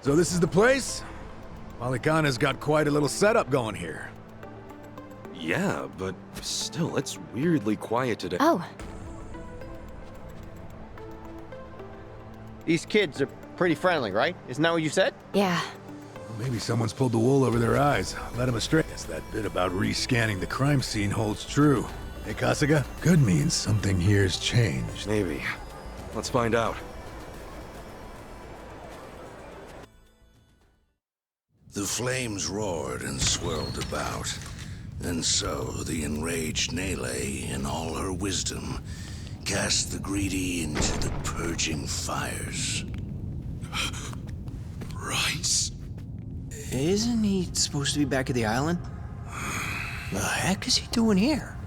So this is the place? Polykhana's got quite a little setup going here. Yeah, but still, it's weirdly quiet today. Oh, These kids are pretty friendly, right? Isn't that what you said? yeah. Maybe someone's pulled the wool over their eyes, led them astray. Guess that bit about rescanning the crime scene holds true. Hey, Kasuga? Could mean something here's changed. Maybe. Let's find out. The flames roared and swirled about, and so the enraged Nele, in all her wisdom, cast the greedy into the purging fires. Rice? Isn't he supposed to be back at the island? The heck is he doing here?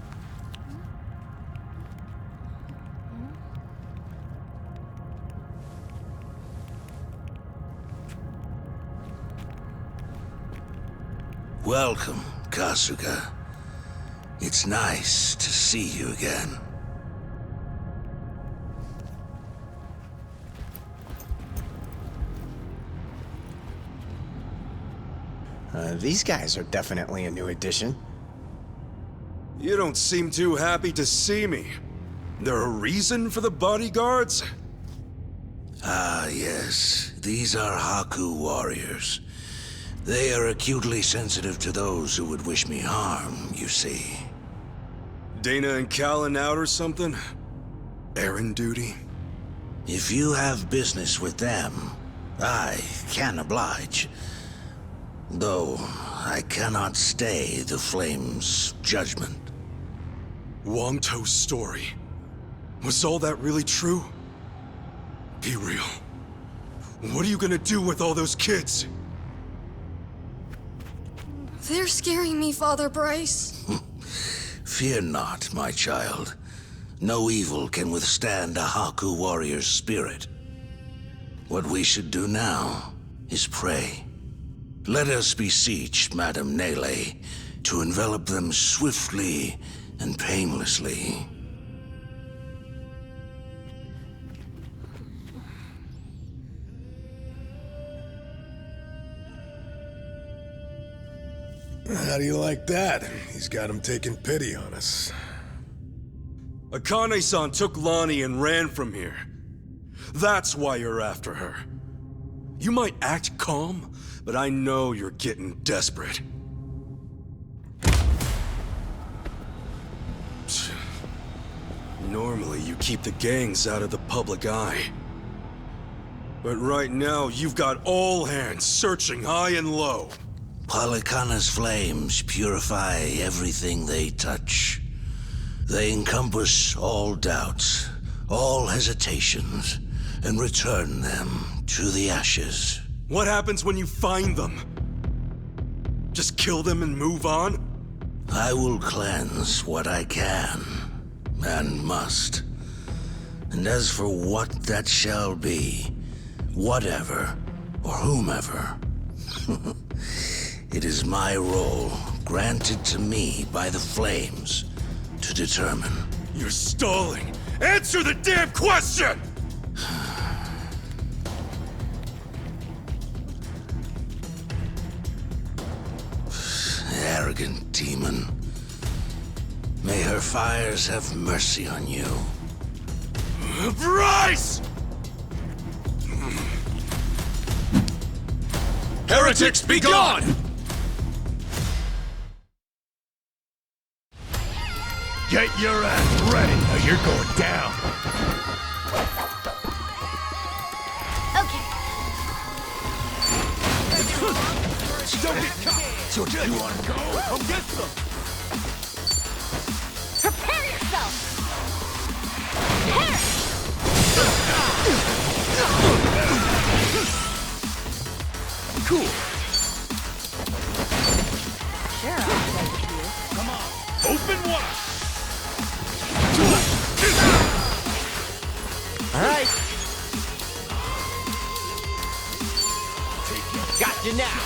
Welcome, Kasuga. It's nice to see you again. These guys are definitely a new addition. You don't seem too happy to see me. There a reason for the bodyguards? Ah, yes. These are Haku warriors. They are acutely sensitive to those who would wish me harm, you see. Dana and Callan out or something? Errand duty? If you have business with them, I can oblige. Though I cannot stay the Flame's judgment. Wangto's story. Was all that really true? Be real. What are you gonna do with all those kids? They're scaring me, Father Bryce. Fear not, my child. No evil can withstand a Haku warrior's spirit. What we should do now is pray. Let us beseech Madame Nele to envelop them swiftly and painlessly. How do you like that? He's got him taking pity on us. Akane-san took Lonnie and ran from here. That's why you're after her. You might act calm, but I know you're getting desperate. Normally, you keep the gangs out of the public eye. But right now, you've got all hands searching high and low. Polykhana's flames purify everything they touch. They encompass all doubts, all hesitations, and return them to the ashes. What happens when you find them? Just kill them and move on? I will cleanse what I can, and must. And as for what that shall be, whatever, or whomever, it is my role, granted to me by the Flames, to determine. You're stalling! Answer the damn question! Arrogant demon. May her fires have mercy on you. Bryce! Heretics, be gone! Get your ass ready, or you're going down. Okay. Don't get caught. So you want to go? Come get some. Prepare yourself! Here! Cool. Sure, I'll take you. Come on. Open wide. All right. Got you now.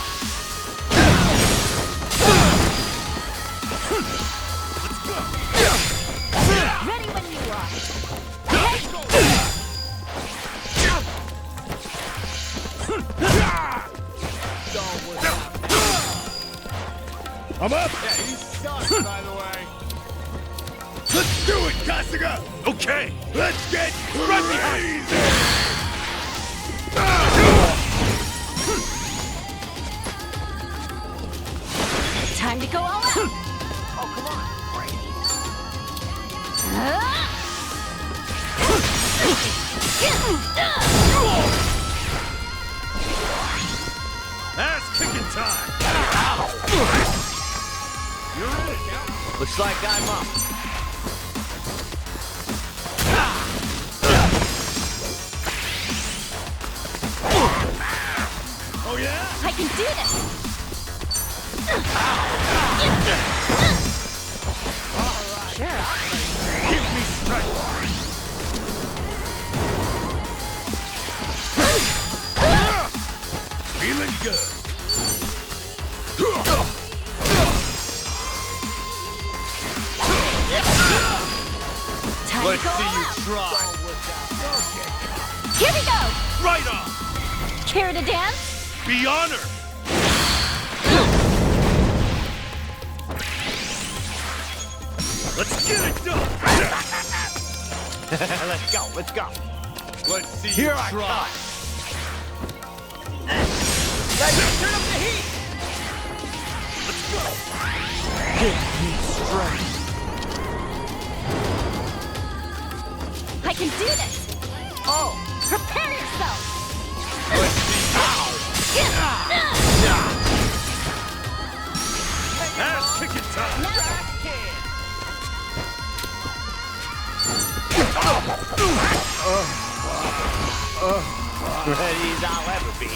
Ready when you are. I'm up! Yeah, he sucks, by the way. Let's do it, Kasuga! Okay! Let's get crazy! Time to go all out. Oh, come on. Ass kicking time! You're in it now. Looks like I'm up. Oh yeah? I can do this. Sure. Give me strength! Feeling good. Time Let's to go see all you out. try! Here we go. Right on! Care to dance? Be honored! Let's get it done! Let's go, let's go. Let's see Here you I try! come. Let's turn up the heat. Let's go! I can do this. Oh, Prepare yourself. Let's see ass kicking time! ready as I'll ever be.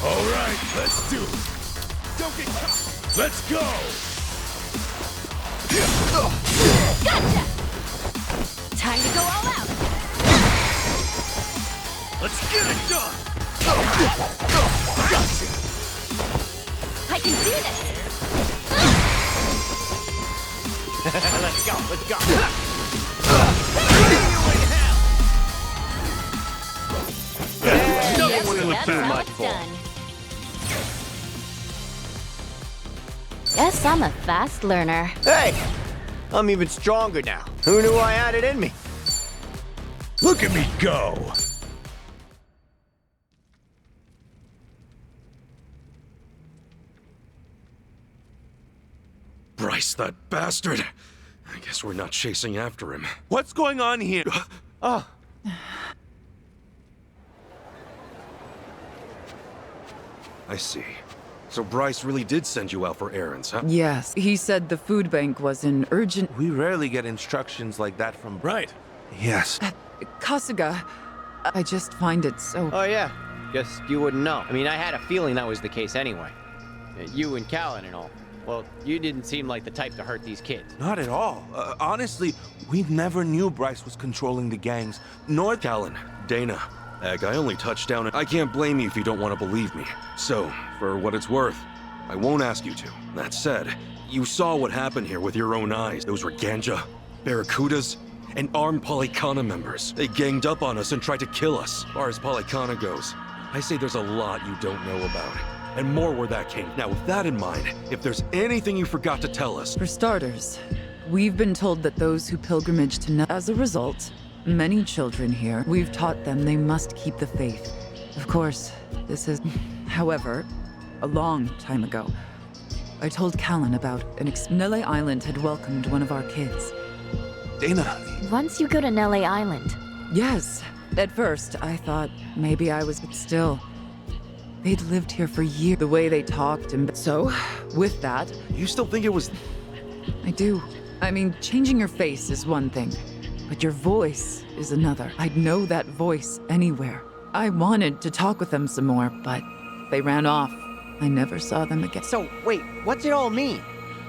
All right, let's do it. Don't get caught! Let's go! Gotcha. Time to go all out. Let's get it done! I can do this. Let's go, let's go. Yes, one to that's look how back it's for. done. Guess I'm a fast learner. Hey, I'm even stronger now. Who knew I had it in me? Look at me go! Bryce, that bastard! I guess we're not chasing after him. What's going on here? Oh, I see. So Bryce really did send you out for errands, huh? Yes, he said the food bank was in urgent... We rarely get instructions like that from... Right. Yes. Kasuga, I just find it so... oh yeah. Guess you wouldn't know. I mean, I had a feeling that was the case anyway. You and Callan and all. Well, you didn't seem like the type to hurt these kids. Not at all. Honestly, we never knew Bryce was controlling the gangs, nor... Callan, Dana, Egg, I only touched down, and I can't blame you if you don't want to believe me. So, for what it's worth, I won't ask you to. That said, you saw what happened here with your own eyes. Those were Ganja, Barracudas, and armed Polycana members. They ganged up on us and tried to kill us. As far as Polycana goes, I say there's a lot you don't know about. And more where that came. Now, with that in mind, if there's anything you forgot to tell us... For starters, we've been told that those who pilgrimage to... As a result, many children here, we've taught them they must keep the faith. Of course, this is... However, a long time ago, I told Callan about Nele Island had welcomed one of our kids. Dana, Once you go to Nele Island, Yes, at first I thought maybe I was... But still, they'd lived here for years. The way they talked and... So, with that, You still think it was... I do. I mean, changing your face is one thing, but your voice is another. I'd know that voice anywhere. I wanted to talk with them some more, but they ran off. I never saw them again. So, wait, what's it all mean?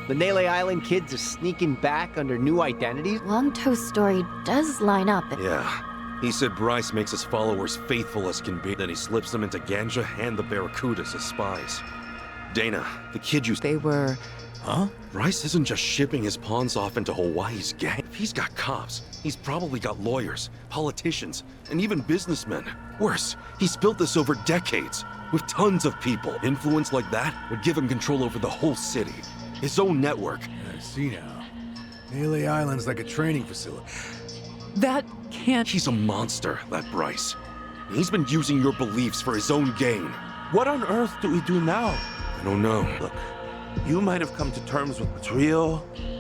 The Nele Island kids are sneaking back under new identities? Longtoe's story does line up. Yeah. He said Bryce makes his followers faithful as can be, then he slips them into Ganja and the Barracudas as spies. Dana, the kid you... They were... Huh? Bryce isn't just shipping his pawns off into Hawaii's gang. If he's got cops, he's probably got lawyers, politicians, and even businessmen. Worse, he's built this over decades, with tons of people. Influence like that would give him control over the whole city. His own network. I see now. Melee Island's like a training facility. That can't... He's a monster, that Bryce. He's been using your beliefs for his own gain. What on earth do we do now? I don't know. Look, you might have come to terms with what's real,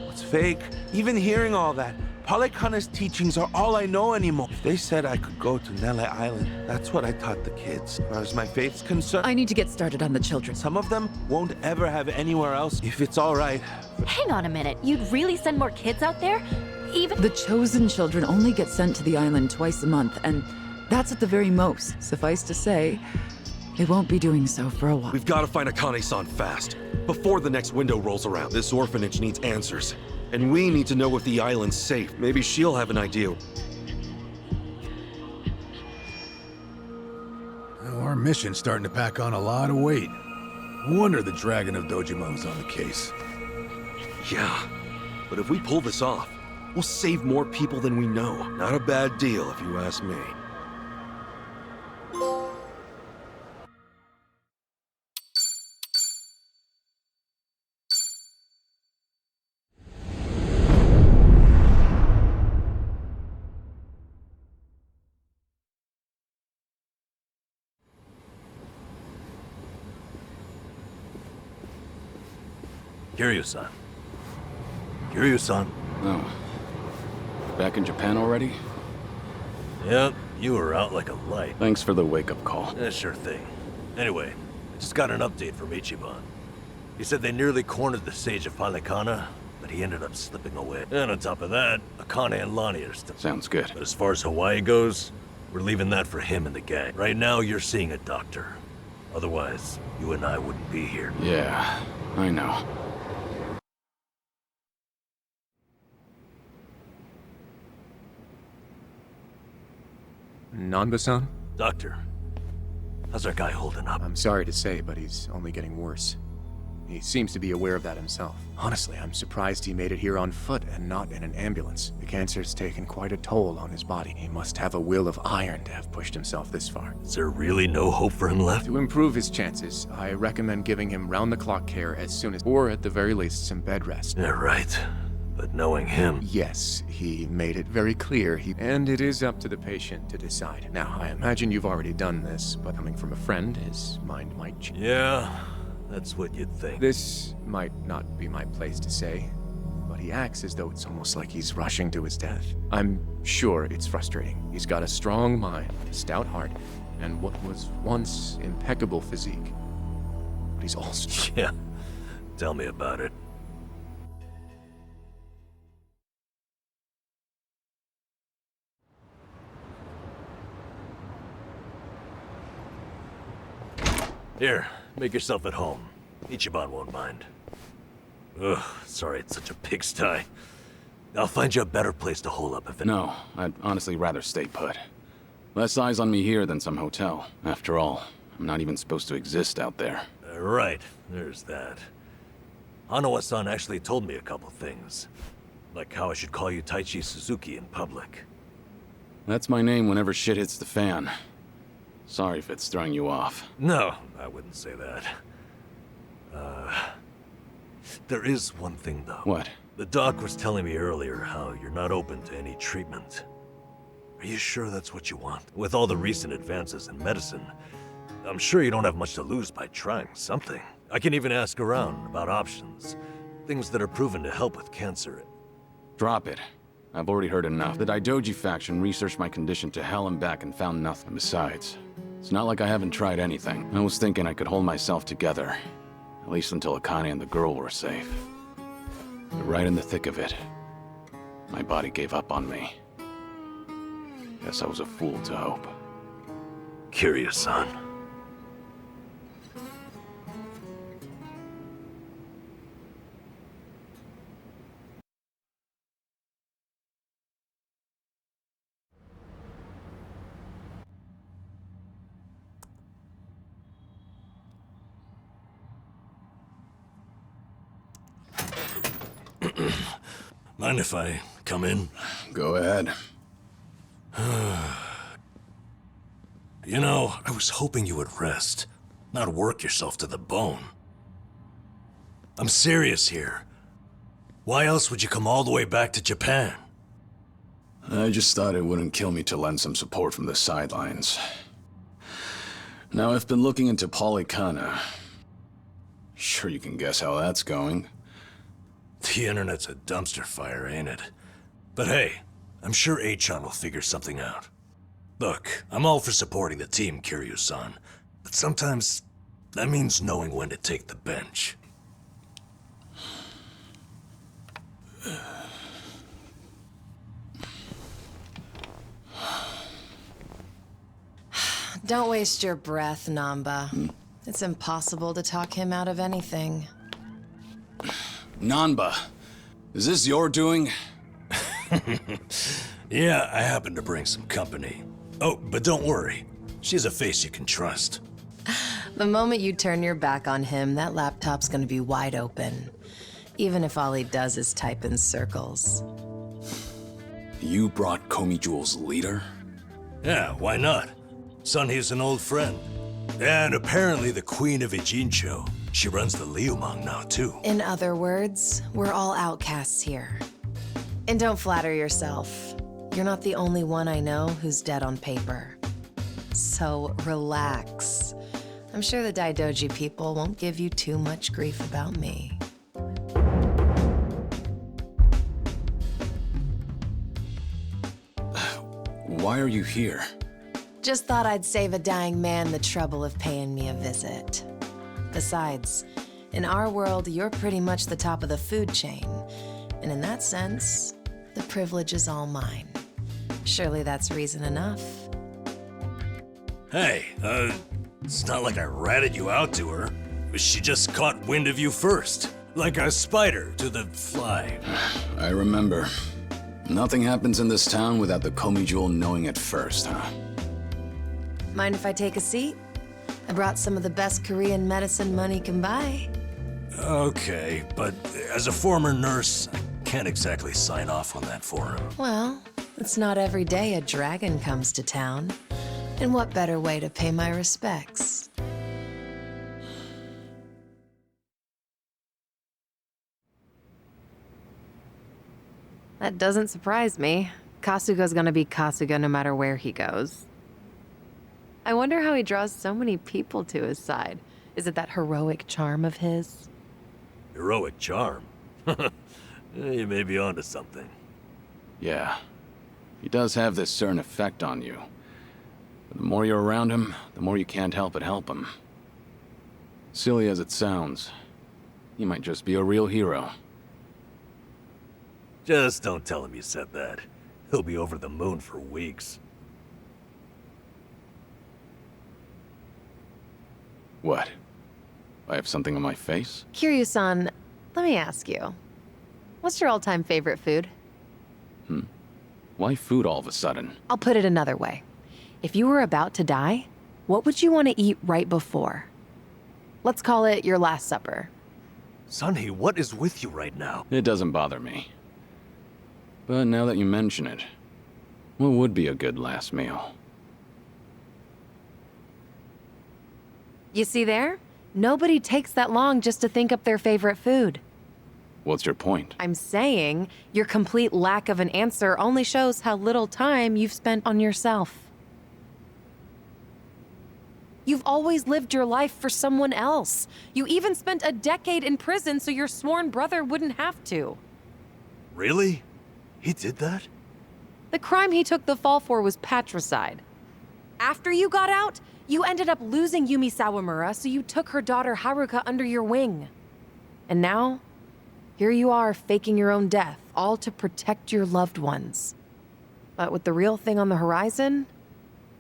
what's fake. Even hearing all that, Palikana's teachings are all I know anymore. If they said I could go to Nele Island, that's what I taught the kids. As far as my faith's concerned, I need to get started on the children. some of them won't ever have anywhere else if it's all right. Hang on a minute. You'd really send more kids out there? Even... The chosen children only get sent to the island twice a month, and that's at the very most. Suffice to say, they won't be doing so for a while. We've got to find Akane-san fast, before the next window rolls around. This orphanage needs answers, and we need to know if the island's safe. Maybe she'll have an idea. Well, our mission's starting to pack on a lot of weight. No wonder the Dragon of Dojima's on the case. Yeah, but if we pull this off, we'll save more people than we know. Not a bad deal, if you ask me. Kiryu-san. Kiryu-san. Oh. Back in Japan already? Yep, you were out like a light. Thanks for the wake-up call. Yeah, sure thing. Anyway, I just got an update from Ichiban. He said they nearly cornered the Sage of Palikana, but he ended up slipping away. And on top of that, Akane and Lonnie are still... Sounds good. But as far as Hawaii goes, we're leaving that for him and the gang. Right now, you're seeing a doctor. Otherwise, you and I wouldn't be here. Yeah, I know. Nanba-san? Doctor, how's our guy holding up? I'm sorry to say, but he's only getting worse. He seems to be aware of that himself. Honestly, I'm surprised he made it here on foot and not in an ambulance. The cancer's taken quite a toll on his body. He must have a will of iron to have pushed himself this far. Is there really no hope for him left? To improve his chances, I recommend giving him round-the-clock care as soon as, or at the very least, some bed rest. Yeah, right. But knowing him... Yes, he made it very clear and it is up to the patient to decide. Now, I imagine you've already done this, but coming from a friend, his mind might change. Yeah, that's what you'd think. This might not be my place to say, but he acts as though it's almost like he's rushing to his death. I'm sure it's frustrating. He's got a strong mind, a stout heart, and what was once impeccable physique. But he's also... Yeah, tell me about it. Here, make yourself at home. Ichiban won't mind. Ugh, sorry it's such a pigsty. I'll find you a better place to hole up if it... No, I'd honestly rather stay put. Less eyes on me here than some hotel. After all, I'm not even supposed to exist out there. Right, there's that. Hanawa-san actually told me a couple things. Like how I should call you Taichi Suzuki in public. That's my name whenever shit hits the fan. Sorry if it's throwing you off. No, I wouldn't say that. There is one thing, though. What? The doc was telling me earlier how you're not open to any treatment. Are you sure that's what you want? With all the recent advances in medicine, I'm sure you don't have much to lose by trying something. I can even ask around about options. Things that are proven to help with cancer. Drop it. I've already heard enough. The Daidoji faction researched my condition to hell and back and found nothing. Besides, it's not like I haven't tried anything. I was thinking I could hold myself together. At least until Akane and the girl were safe. But right in the thick of it, my body gave up on me. Guess I was a fool to hope. Curious-san. Mind if I come in? Go ahead. You know, I was hoping you would rest, not work yourself to the bone. I'm serious here. Why else would you come all the way back to Japan? I just thought it wouldn't kill me to lend some support from the sidelines. Now, I've been looking into Polycana. Sure you can guess how that's going. The internet's a dumpster fire, ain't it? But hey, I'm sure Achan will figure something out. Look, I'm all for supporting the team, Kiryu-san, but sometimes that means knowing when to take the bench. Don't waste your breath, Namba. It's impossible to talk him out of anything. Nanba, is this your doing? Yeah, I happen to bring some company. Oh, but don't worry. She's a face you can trust. The moment you turn your back on him, that laptop's gonna be wide open. Even if all he does is type in circles. You brought Komi Jewel's leader? Yeah, why not? Sunhee's an old friend. And apparently the Queen of Ijincho. She runs the Liumang now, too. In other words, we're all outcasts here. And don't flatter yourself. You're not the only one I know who's dead on paper. So relax. I'm sure the Daidoji people won't give you too much grief about me. Why are you here? Just thought I'd save a dying man the trouble of paying me a visit. Besides, in our world, you're pretty much the top of the food chain. And in that sense, the privilege is all mine. Surely that's reason enough. Hey, it's not like I ratted you out to her. She just caught wind of you first. Like a spider to the fly. I remember. Nothing happens in this town without the Komi Jewel knowing it first, huh? Mind if I take a seat? I brought some of the best Korean medicine money can buy. Okay, but as a former nurse, I can't exactly sign off on that for him. Well, it's not every day a dragon comes to town. And what better way to pay my respects? That doesn't surprise me. Kasuga's gonna be Kasuga no matter where he goes. I wonder how he draws so many people to his side. Is it that heroic charm of his? Heroic charm? You may be onto something. Yeah. He does have this certain effect on you. But the more you're around him, the more you can't help but help him. Silly as it sounds, he might just be a real hero. Just don't tell him you said that. He'll be over the moon for weeks. What? I have something on my face? Kiryu-san, let me ask you. What's your all-time favorite food? Why food all of a sudden? I'll put it another way. If you were about to die, what would you want to eat right before? Let's call it your last supper. Sunhee, what is with you right now? It doesn't bother me. But now that you mention it, what would be a good last meal? You see there? Nobody takes that long just to think up their favorite food. What's your point? I'm saying your complete lack of an answer only shows how little time you've spent on yourself. You've always lived your life for someone else. You even spent a decade in prison so your sworn brother wouldn't have to. Really? He did that? The crime he took the fall for was patricide. After you got out, you ended up losing Yumi Sawamura, so you took her daughter Haruka under your wing. And now, here you are faking your own death, all to protect your loved ones. But with the real thing on the horizon,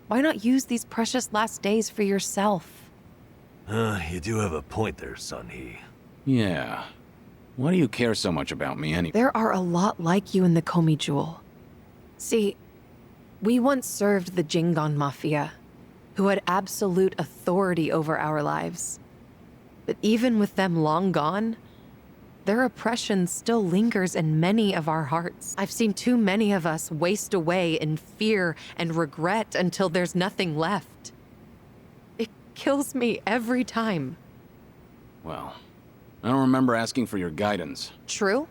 why not use these precious last days for yourself? You do have a point there, Sunhee. Yeah. Why do you care so much about me anyway? There are a lot like you in the Komi Jewel. See, we once served the Jingon Mafia, who had absolute authority over our lives. But even with them long gone, their oppression still lingers in many of our hearts. I've seen too many of us waste away in fear and regret until there's nothing left. It kills me every time. Well, I don't remember asking for your guidance. True.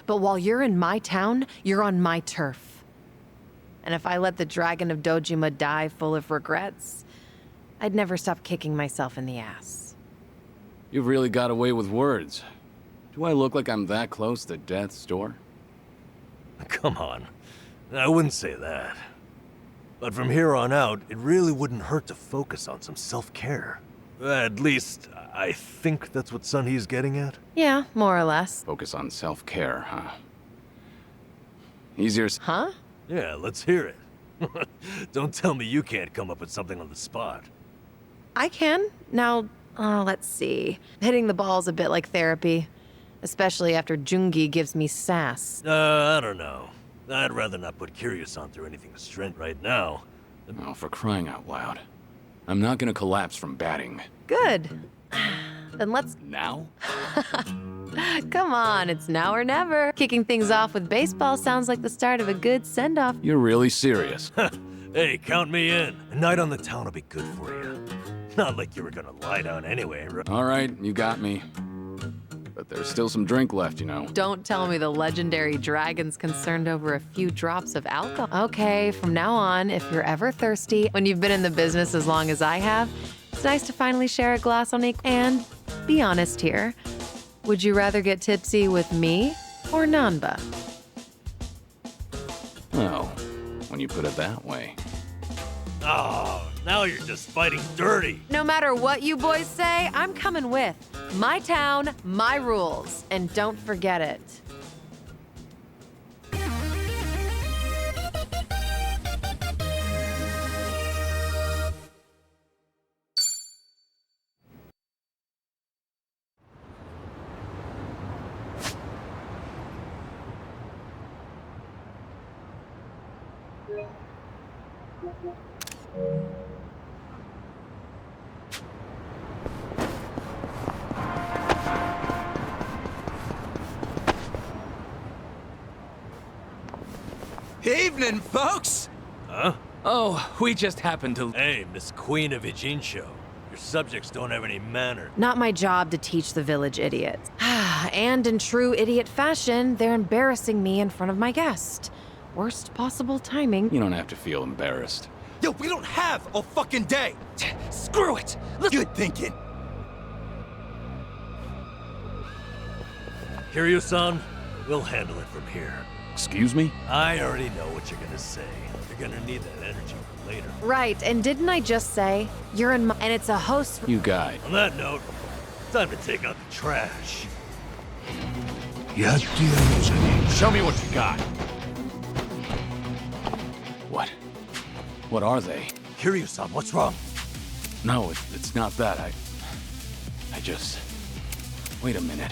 But while you're in my town, you're on my turf. And if I let the Dragon of Dojima die full of regrets, I'd never stop kicking myself in the ass. You've really got away with words. Do I look like I'm that close to death's door? Come on. I wouldn't say that. But from here on out, it really wouldn't hurt to focus on some self-care. At least, I think that's what Sunhee's getting at. Yeah, more or less. Focus on self-care, huh? Easier. Huh? Yeah, let's hear it. Don't tell me you can't come up with something on the spot. I can. Now, let's see. Hitting the ball's a bit like therapy. Especially after Jungi gives me sass. I don't know. I'd rather not put Kiryu-san through anything strength right now. Oh, for crying out loud. I'm not gonna collapse from batting. Good. Then let's... Now? Come on, it's now or never. Kicking things off with baseball sounds like the start of a good send-off. You're really serious. Hey, count me in. A night on the town will be good for you. Not like you were gonna lie down anyway, right? All right, you got me. But there's still some drink left, you know. Don't tell me the legendary dragon's concerned over a few drops of alcohol. Okay, from now on, if you're ever thirsty, when you've been in the business as long as I have, it's nice to finally share a glass on equal. And be honest here. Would you rather get tipsy with me or Nanba? Well, when you put it that way. Oh, now you're just fighting dirty. No matter what you boys say, I'm coming with. My town, my rules. And don't forget it. Evening, folks! Huh? Oh, we just happened to... Hey, Miss Queen of Ijincho. Your subjects don't have any manner. Not my job to teach the village idiots. And in true idiot fashion, they're embarrassing me in front of my guest. Worst possible timing. You don't have to feel embarrassed. Yo, we don't have a fucking day! Screw it! Good thinking! Kiryu-san, we'll handle it from here. Excuse me? I already know what you're gonna say. You're gonna need that energy for later. Right, and didn't I just say, you're in my... And it's a host... You guy. On that note, time to take out the trash. Show me what you got. What? What are they? Kiryu-san, what's wrong? No, it's not that. I just... Wait a minute.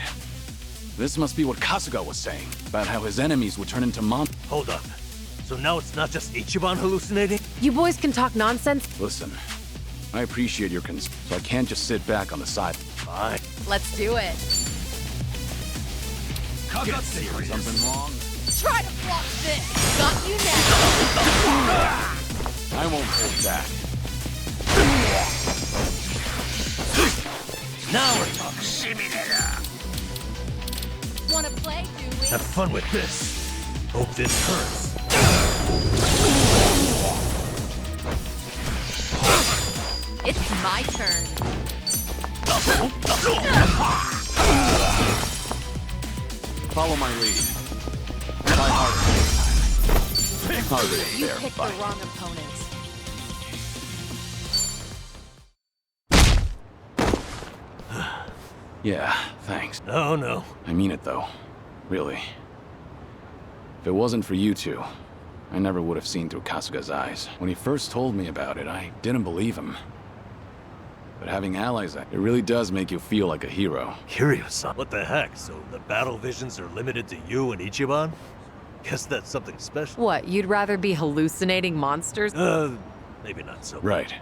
This must be what Kasuga was saying, about how his enemies would turn into Hold up. So now it's not just Ichiban hallucinating? You boys can talk nonsense. Listen, I appreciate your concern, so I can't just sit back on the side. Fine. Let's do it. Get serious. Something wrong? Try to block this. Got you now. I won't hold back. Now we're talking. Wanna play, do we? Have fun with this. Hope this hurts. It's my turn. Follow my lead. Try harder. Harder You there, picked bud. the wrong opponent. Yeah, thanks. No. I mean it, though. Really. If it wasn't for you two, I never would have seen through Kasuga's eyes. When he first told me about it, I didn't believe him. But having allies, it really does make you feel like a hero. Kiryu-san, what the heck? So the battle visions are limited to you and Ichiban? Guess that's something special. What, you'd rather be hallucinating monsters? Maybe not so. Right.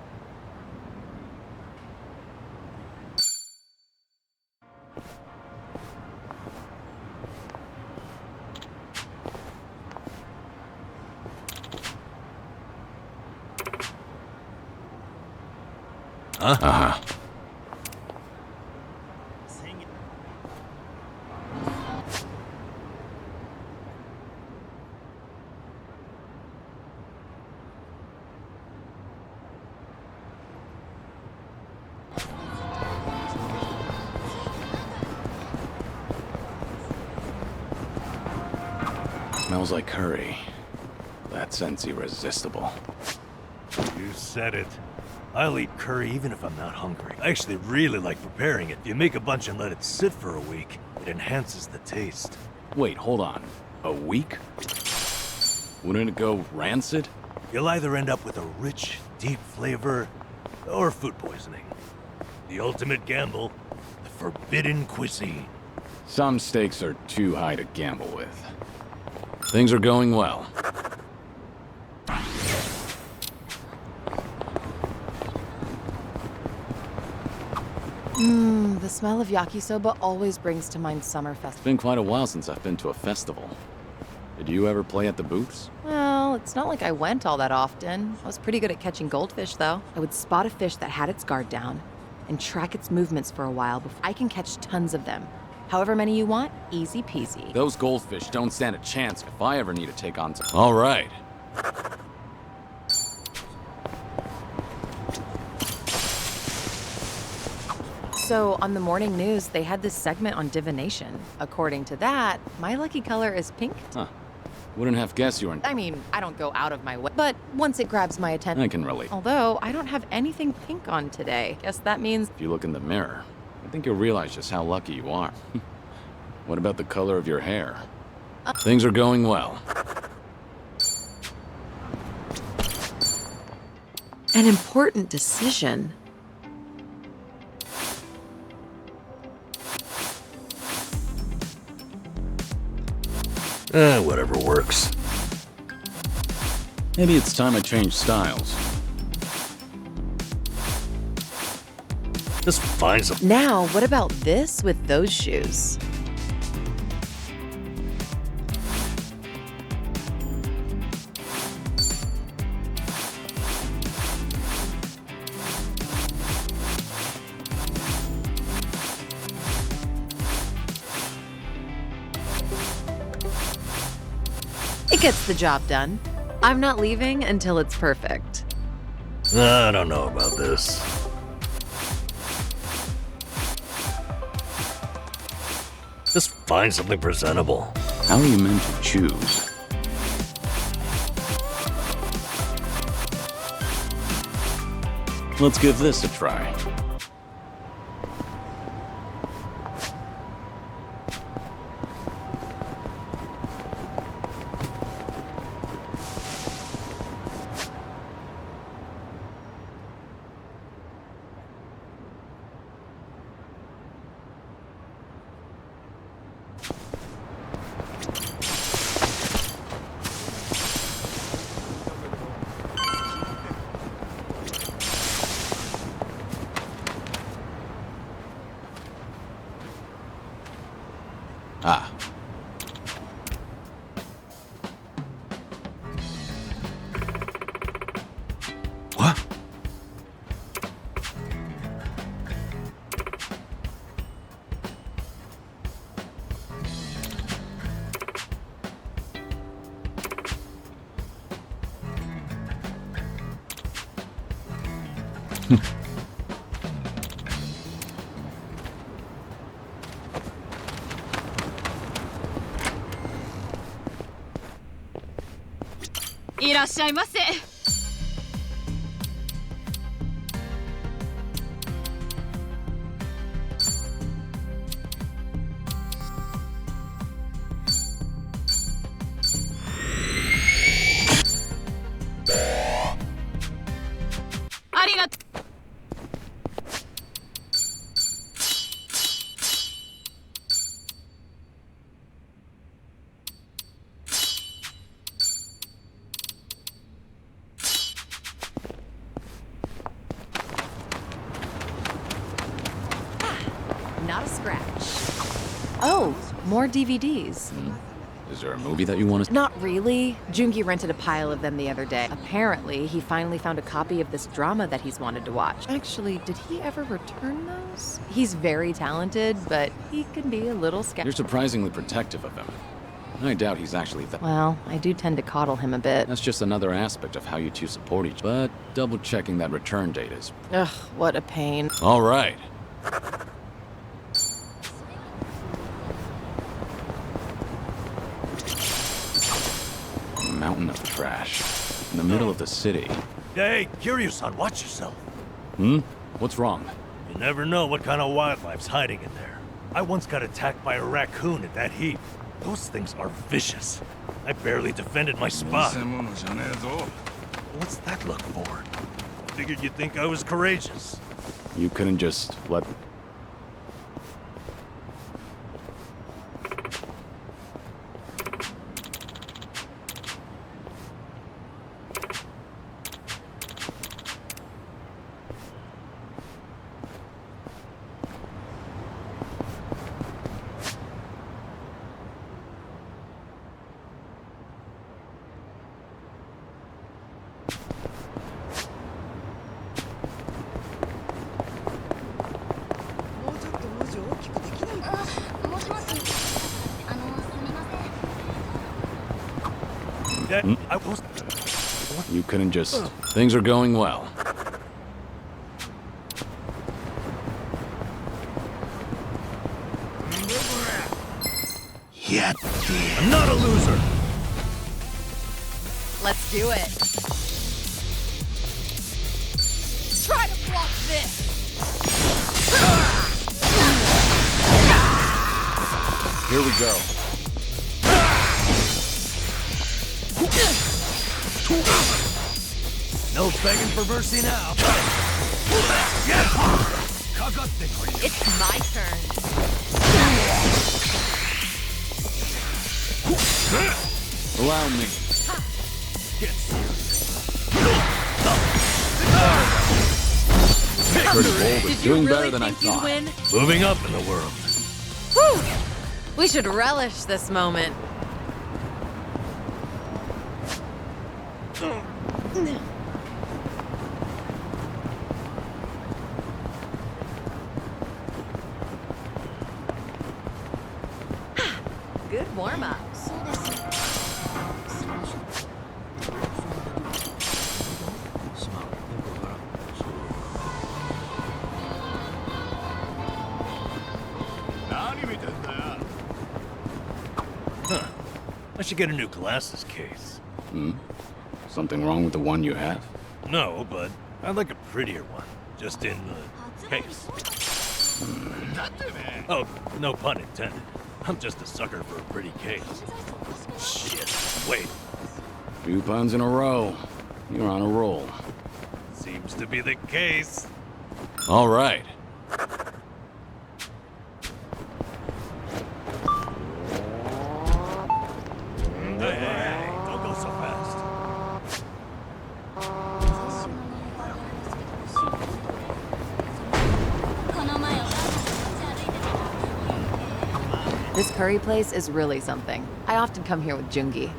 huh? Uh-huh. Smells like curry. That scent's irresistible. You said it. I'll eat curry even if I'm not hungry. I actually really like preparing it. If you make a bunch and let it sit for a week, it enhances the taste. Wait, hold on. A week? Wouldn't it go rancid? You'll either end up with a rich, deep flavor, or food poisoning. The ultimate gamble, the forbidden cuisine. Some stakes are too high to gamble with. Things are going well. The smell of yakisoba always brings to mind Summer It's Festival. been quite a while since I've been to a festival. Did you ever play at the booths? Well, it's not like I went all that often. I was pretty good at catching goldfish, though. I would spot a fish that had its guard down and track its movements for a while before I can catch tons of them. However many you want, easy peasy. Those goldfish don't stand a chance if I ever need to take on some. All right. So, on the morning news, they had this segment on divination. According to that, my lucky color is pink. Huh. Wouldn't have guessed you were. I mean, I don't go out of my way, but once it grabs my attention. I can relate. Although, I don't have anything pink on today. Guess that means. If you look in the mirror, I think you'll realize just how lucky you are. What about the color of your hair? Things are going well. An important decision. Whatever works. Maybe it's time I change styles. Just find some. Now, what about this with those shoes? It gets the job done. I'm not leaving until it's perfect. I don't know about this. Just find something presentable. How are you meant to choose? Let's give this a try. Ah. What? Not a scratch. Oh, more DVDs. Is there a movie that you want to... Not really. Jungi rented a pile of them the other day. Apparently, he finally found a copy of this drama that he's wanted to watch. Actually, did he ever return those? He's very talented, but he can be a little skeptical. You're surprisingly protective of him. I doubt he's actually that... Well, I do tend to coddle him a bit. That's just another aspect of how you two support each other. But double-checking that return date is... Ugh, what a pain. All right. A mountain of trash. In the middle of the city. Hey, Kiryu-san, watch yourself. Hmm? What's wrong? You never know what kind of wildlife's hiding in there. I once got attacked by a raccoon at that heap. Those things are vicious. I barely defended my spot. What's that look for? Figured you'd think I was courageous. You couldn't just let... You couldn't just... Things are going well. Yet. I'm not a loser! Let's do it. Try to block this! Here we go. No begging for mercy now. It's my turn. Allow me. Get serious. Pretty bold, but doing better than I think you'd thought. win? Moving up in the world. Whew. We should relish this moment. Good warm-up. Huh. I should get a new glasses case. Hmm? Something wrong with the one you have? No, but I'd like a prettier one. Just in the case. Oh, no pun intended. I'm just a sucker for a pretty case. Shit. Wait. 2 puns in a row. You're on a roll. Seems to be the case. All right. Hey, don't go so fast. This curry place is really something. I often come here with Jungi.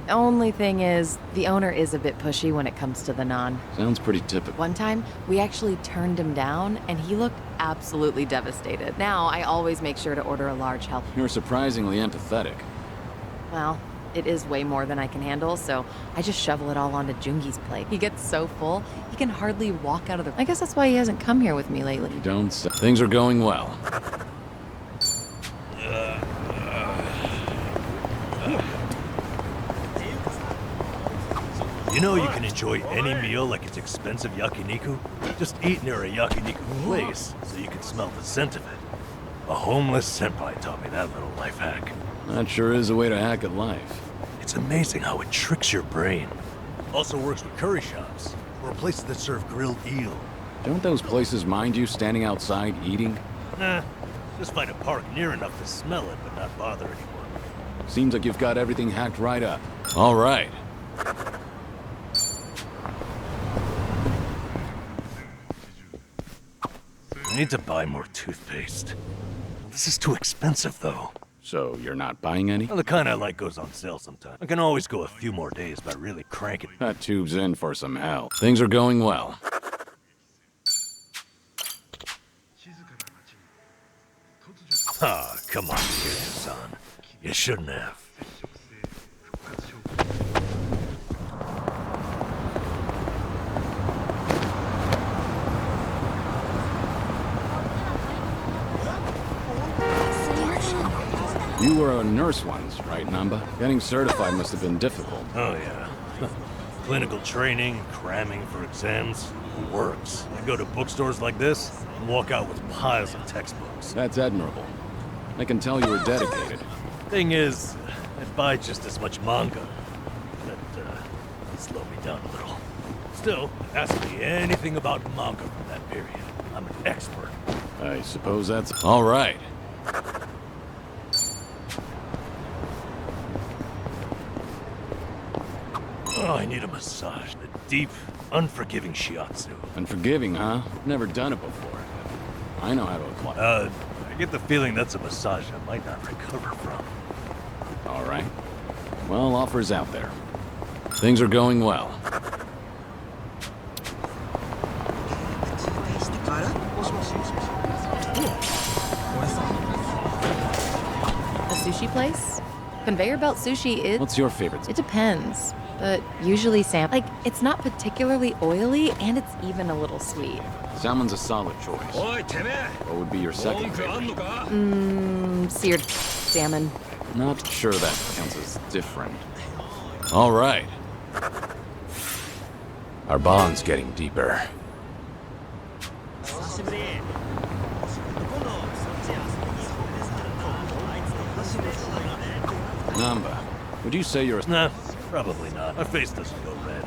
Only thing is, the owner is a bit pushy when it comes to the naan. Sounds pretty typical. One time, we actually turned him down, and he looked absolutely devastated. Now, I always make sure to order a large help. You're surprisingly empathetic. Well, it is way more than I can handle, so I just shovel it all onto Jungi's plate. He gets so full, he can hardly walk out of the... I guess that's why he hasn't come here with me lately. You don't say. Things are going well. You know you can enjoy any meal like it's expensive yakiniku? Just eat near a yakiniku place so you can smell the scent of it. A homeless senpai taught me that little life hack. That sure is a way to hack at life. It's amazing how it tricks your brain. Also works with curry shops, or places that serve grilled eel. Don't those places mind you standing outside eating? Nah, just find a park near enough to smell it but not bother anyone. Seems like you've got everything hacked right up. All right. I need to buy more toothpaste. This is too expensive, though. So you're not buying any? Well, the kind I like goes on sale sometimes. I can always go a few more days by really cranking. That tube's in for some hell. Things are going well. Ah, come on, Kiryu-san. You shouldn't have. You were a nurse once, right, Namba? Getting certified must have been difficult. Oh, yeah. Clinical training, cramming for exams. It works. I go to bookstores like this and walk out with piles of textbooks. That's admirable. I can tell you were dedicated. Thing is, I buy just as much manga. That slowed me down a little. Still, ask me anything about manga from that period. I'm an expert. I suppose that's all right. Oh, I need a massage. The deep, unforgiving shiatsu. Unforgiving, huh? Never done it before. I know how to apply. I get the feeling that's a massage I might not recover from. All right. Well, offers out there. Things are going well. A sushi place? Conveyor belt sushi is... What's your favorite? It depends. But usually like, it's not particularly oily, and it's even a little sweet. Salmon's a solid choice. What would be your second favorite? Seared salmon. Not sure that counts as different. All right. Our bond's getting deeper. Namba, would you say you're a... Nah, probably not. My face doesn't go red.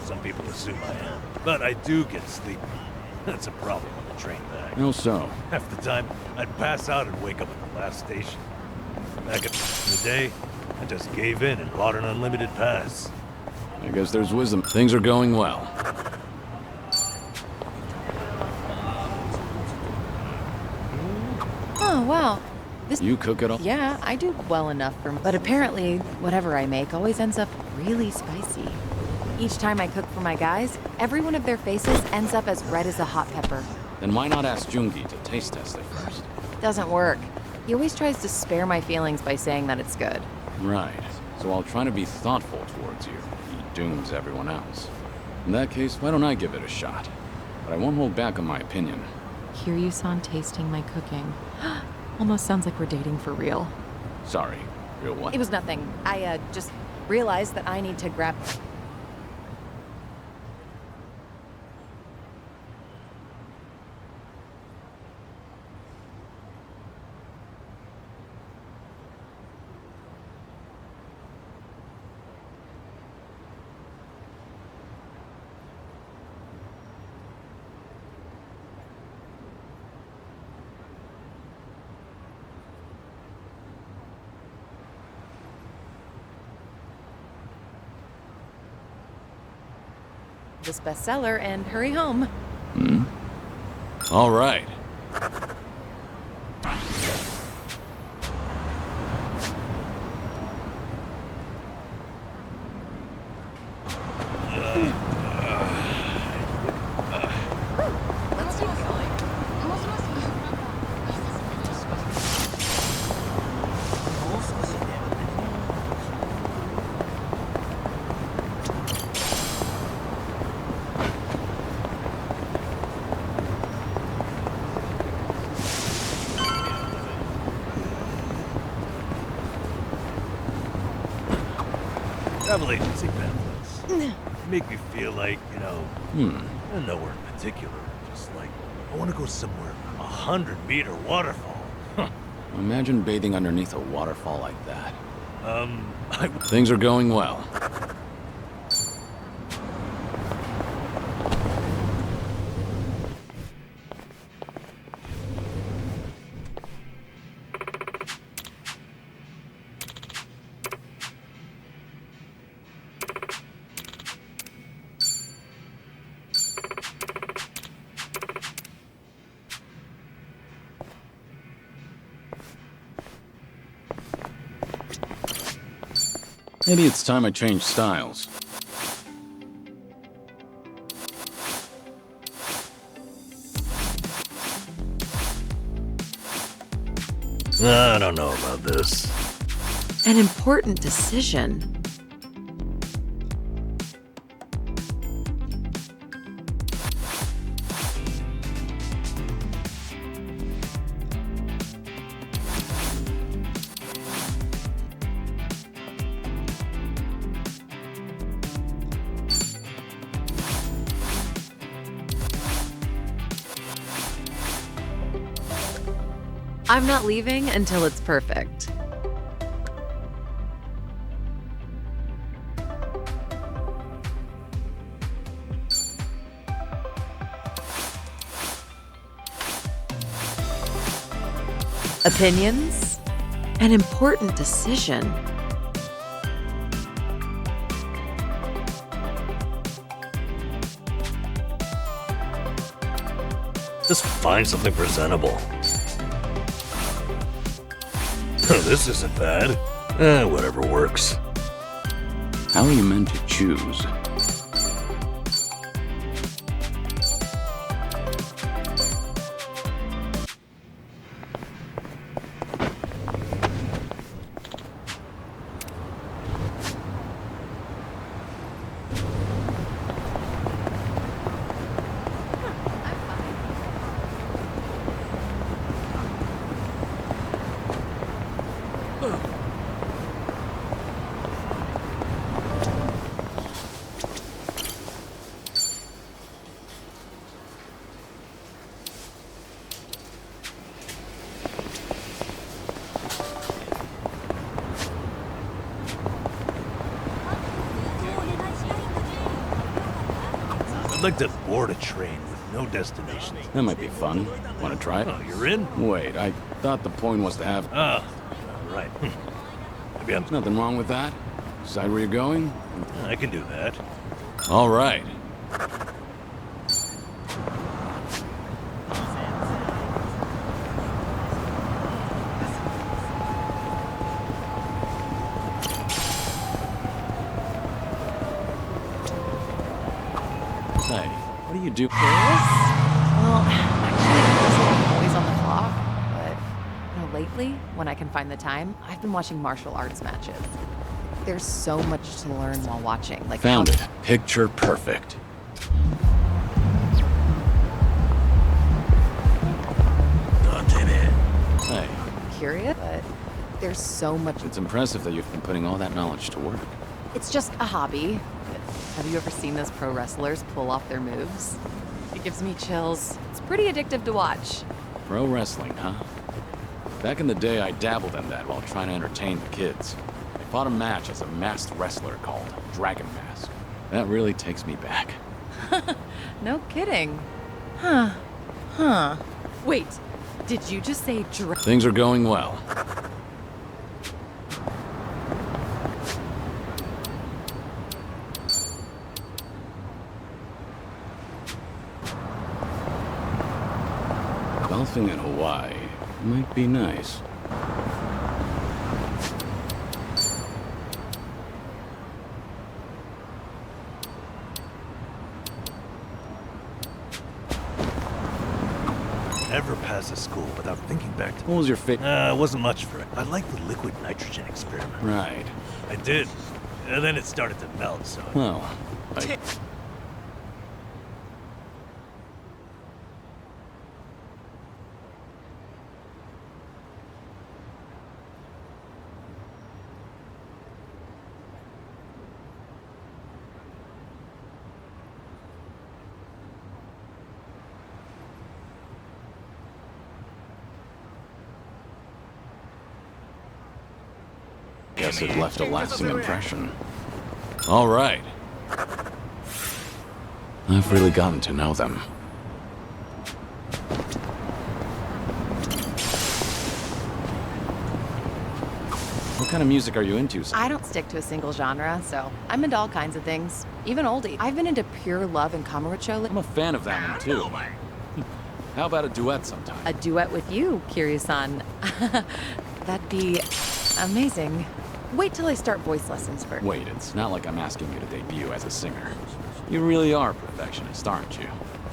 Some people assume I am. But I do get sleepy. That's a problem on the train back. How so? Half the time, I'd pass out and wake up at the last station. Back in the day, I just gave in and bought an unlimited pass. I guess there's wisdom. Things are going well. Oh, wow. You cook it all? Yeah, I do well enough for... But apparently, whatever I make always ends up really spicy. Each time I cook for my guys, every one of their faces ends up as red as a hot pepper. Then why not ask Jungi to taste test it first? Doesn't work. He always tries to spare my feelings by saying that it's good. Right. So I'll try to be thoughtful towards you. He dooms everyone else. In that case, why don't I give it a shot? But I won't hold back on my opinion. Kiryu-san tasting my cooking. Almost sounds like we're dating for real. Sorry. Real what? It was nothing. I, just realized that I need to grab... this bestseller and hurry home. All right. Travel agency pamphlets. Make me feel like, nowhere in particular. Just like, I want to go somewhere 100-meter waterfall. Huh. Imagine bathing underneath a waterfall like that. Things are going well. Maybe it's time I changed styles. I don't know about this. An important decision. I'm not leaving until it's perfect. Opinions? An important decision. Just find something presentable. This isn't bad. Whatever works. How are you meant to choose? I'd like to board a train with no destination. That might be fun. Want to try it? Oh, you're in? Wait, I thought the point was to have... Ah, right. Maybe I'm... Nothing wrong with that? Decide where you're going? I can do that. All right. Say, what do you do? Well, actually, I'm always on the clock, but lately, when I can find the time, I've been watching martial arts matches. There's so much to learn while watching. Like Found it. Picture perfect. Hey, Curious, but there's so much. it's impressive that you've been putting all that knowledge to work. It's just a hobby. But have you ever seen those pro wrestlers pull off their moves? It gives me chills. It's pretty addictive to watch. Pro wrestling, huh? Back in the day, I dabbled in that while trying to entertain the kids. I fought a match as a masked wrestler called Dragon Mask. That really takes me back. No kidding. Huh. Wait, did you just say Things are going well. Golfing in Hawaii might be nice. Never pass a school without thinking back to... What was your it wasn't much for it. I liked the liquid nitrogen experiment. Right. I did. And then it started to melt, so... Well, I... Guess it left a lasting impression. All right. I've really gotten to know them. What kind of music are you into? I don't stick to a single genre, so I'm into all kinds of things. Even oldie. I've been into Pure Love and Kamurocho. I'm a fan of that one, too. How about a duet sometime? A duet with you, Kiryu-san. That'd be amazing. Wait till I start voice lessons first. Wait, it's not like I'm asking you to debut as a singer. You really are a perfectionist, aren't you?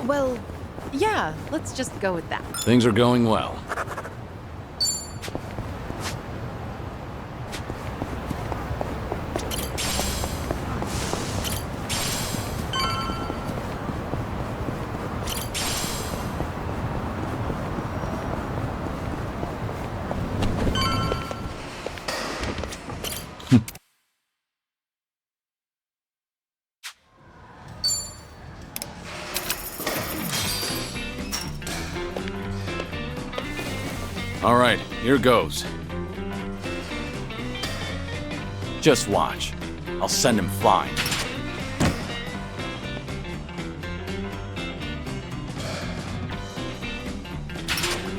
Well, yeah, let's just go with that. Things are going well. All right, here goes. Just watch. I'll send him flying.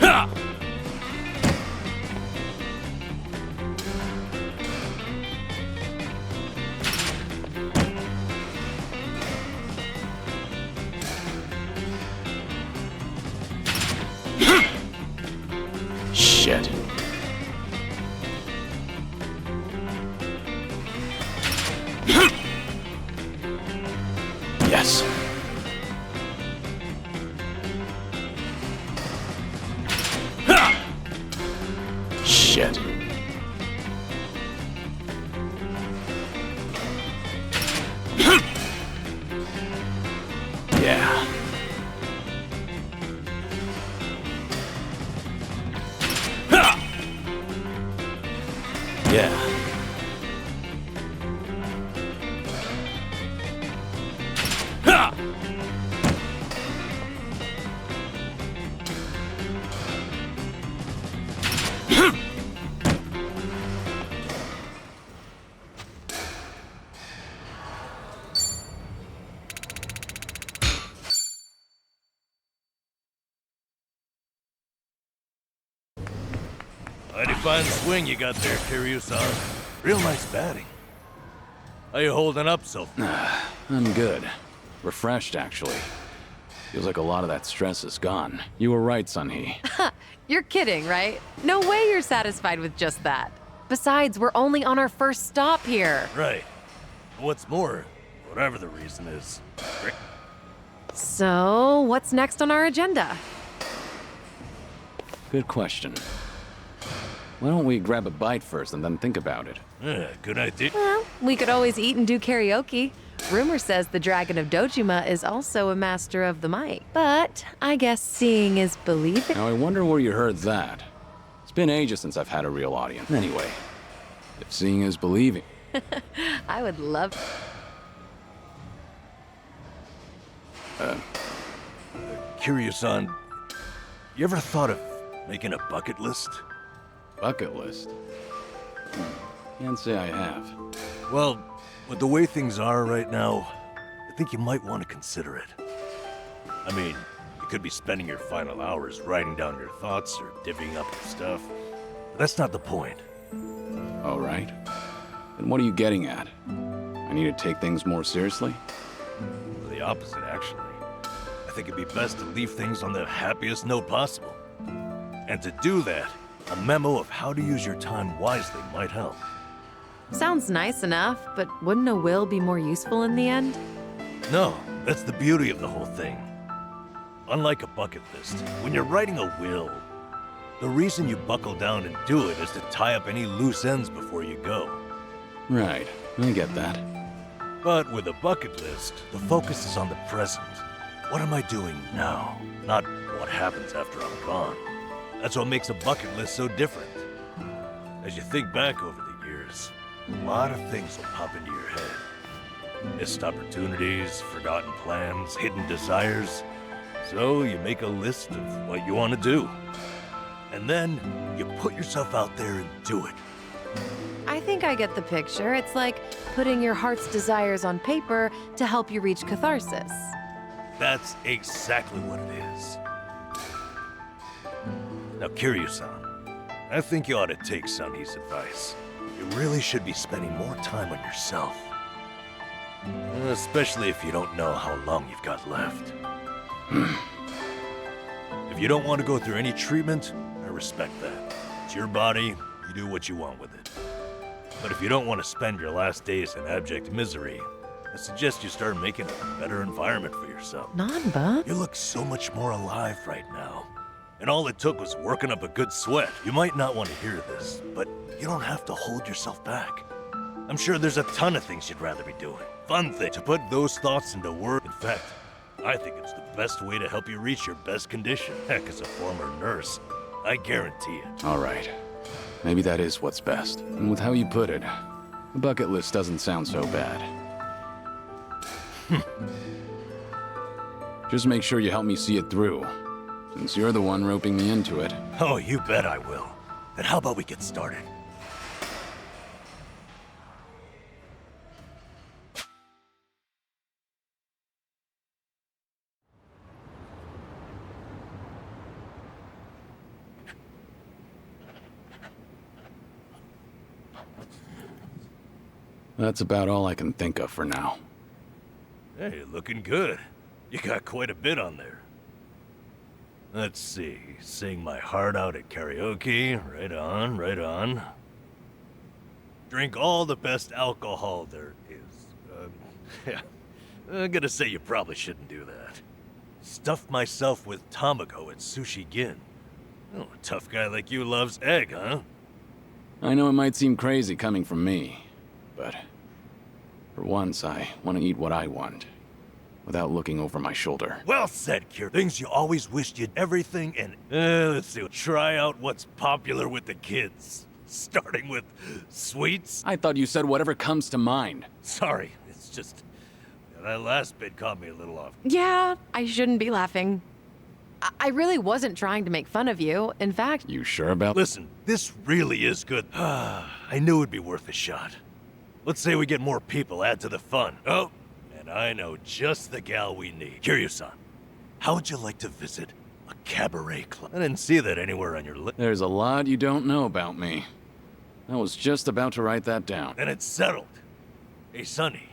Ha! Shit. Yes. Shit. Yeah. Yeah. Ha! Mighty fine swing you got there, Kiryu-san. Real nice batting. How you holding up so far? I'm good. Refreshed, actually. Feels like a lot of that stress is gone. You were right, Sun-Hee. You're kidding, right? No way you're satisfied with just that. Besides, we're only on our first stop here. Right. What's more, whatever the reason is. So, what's next on our agenda? Good question. Why don't we grab a bite first and then think about it? Yeah, good idea. Well, we could always eat and do karaoke. Rumor says the Dragon of Dojima is also a master of the mic. But I guess seeing is believing. Now I wonder where you heard that. It's been ages since I've had a real audience. Anyway, if seeing is believing. I would love. Kiryu-san, you ever thought of making a bucket list? Bucket list? Can't say I have. Well, with the way things are right now, I think you might want to consider it. I mean, you could be spending your final hours writing down your thoughts or divvying up your stuff. But that's not the point. All right. Then what are you getting at? I need to take things more seriously? The opposite, actually. I think it'd be best to leave things on the happiest note possible. And to do that, a memo of how to use your time wisely might help. Sounds nice enough, but wouldn't a will be more useful in the end? No, that's the beauty of the whole thing. Unlike a bucket list, when you're writing a will, the reason you buckle down and do it is to tie up any loose ends before you go. Right, I get that. But with a bucket list, the focus is on the present. What am I doing now? Not what happens after I'm gone. That's what makes a bucket list so different. As you think back over the years, a lot of things will pop into your head. Missed opportunities, forgotten plans, hidden desires. So you make a list of what you want to do. And then you put yourself out there and do it. I think I get the picture. It's like putting your heart's desires on paper to help you reach catharsis. That's exactly what it is. Now, Kiryu-san, I think you ought to take Sun-Hee's advice. You really should be spending more time on yourself. Especially if you don't know how long you've got left. If you don't want to go through any treatment, I respect that. It's your body, you do what you want with it. But if you don't want to spend your last days in abject misery, I suggest you start making a better environment for yourself. Nanba? You look so much more alive right now. And all it took was working up a good sweat. You might not want to hear this, but you don't have to hold yourself back. I'm sure there's a ton of things you'd rather be doing. Fun thing to put those thoughts into words. In fact, I think it's the best way to help you reach your best condition. Heck, as a former nurse, I guarantee it. All right. Maybe that is what's best. And with how you put it, the bucket list doesn't sound so bad. Just make sure you help me see it through, since you're the one roping me into it. Oh, you bet I will. Then how about we get started? That's about all I can think of for now. Hey, looking good. You got quite a bit on there. Let's see. Sing my heart out at karaoke. Right on, right on. Drink all the best alcohol there is. Yeah. I'm gonna say you probably shouldn't do that. Stuff myself with tamago at Sushi Gin. Oh, a tough guy like you loves egg, huh? I know it might seem crazy coming from me, but for once I want to eat what I want, without looking over my shoulder. Well said, Kier. Things you always wished you'd everything and let's see. Try out what's popular with the kids. Starting with sweets. I thought you said whatever comes to mind. Sorry, it's just that last bit caught me a little off. Yeah, I shouldn't be laughing. I really wasn't trying to make fun of you. In fact... You sure about... Listen, this really is good. I knew it'd be worth a shot. Let's say we get more people, add to the fun. Oh, and I know just the gal we need. Kiryu-san, how would you like to visit a cabaret club? I didn't see that anywhere on your list. There's a lot you don't know about me. I was just about to write that down. And it's settled. Hey, Sonny,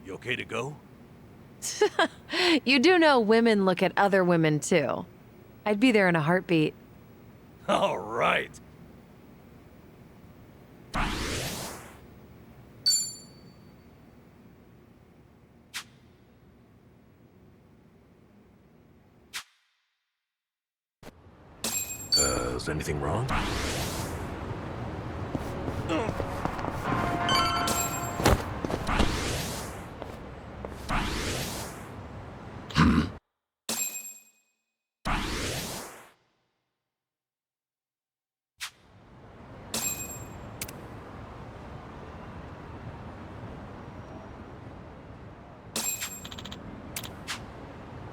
you okay to go? You do know women look at other women, too. I'd be there in a heartbeat. All right. Is anything wrong?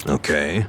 Okay.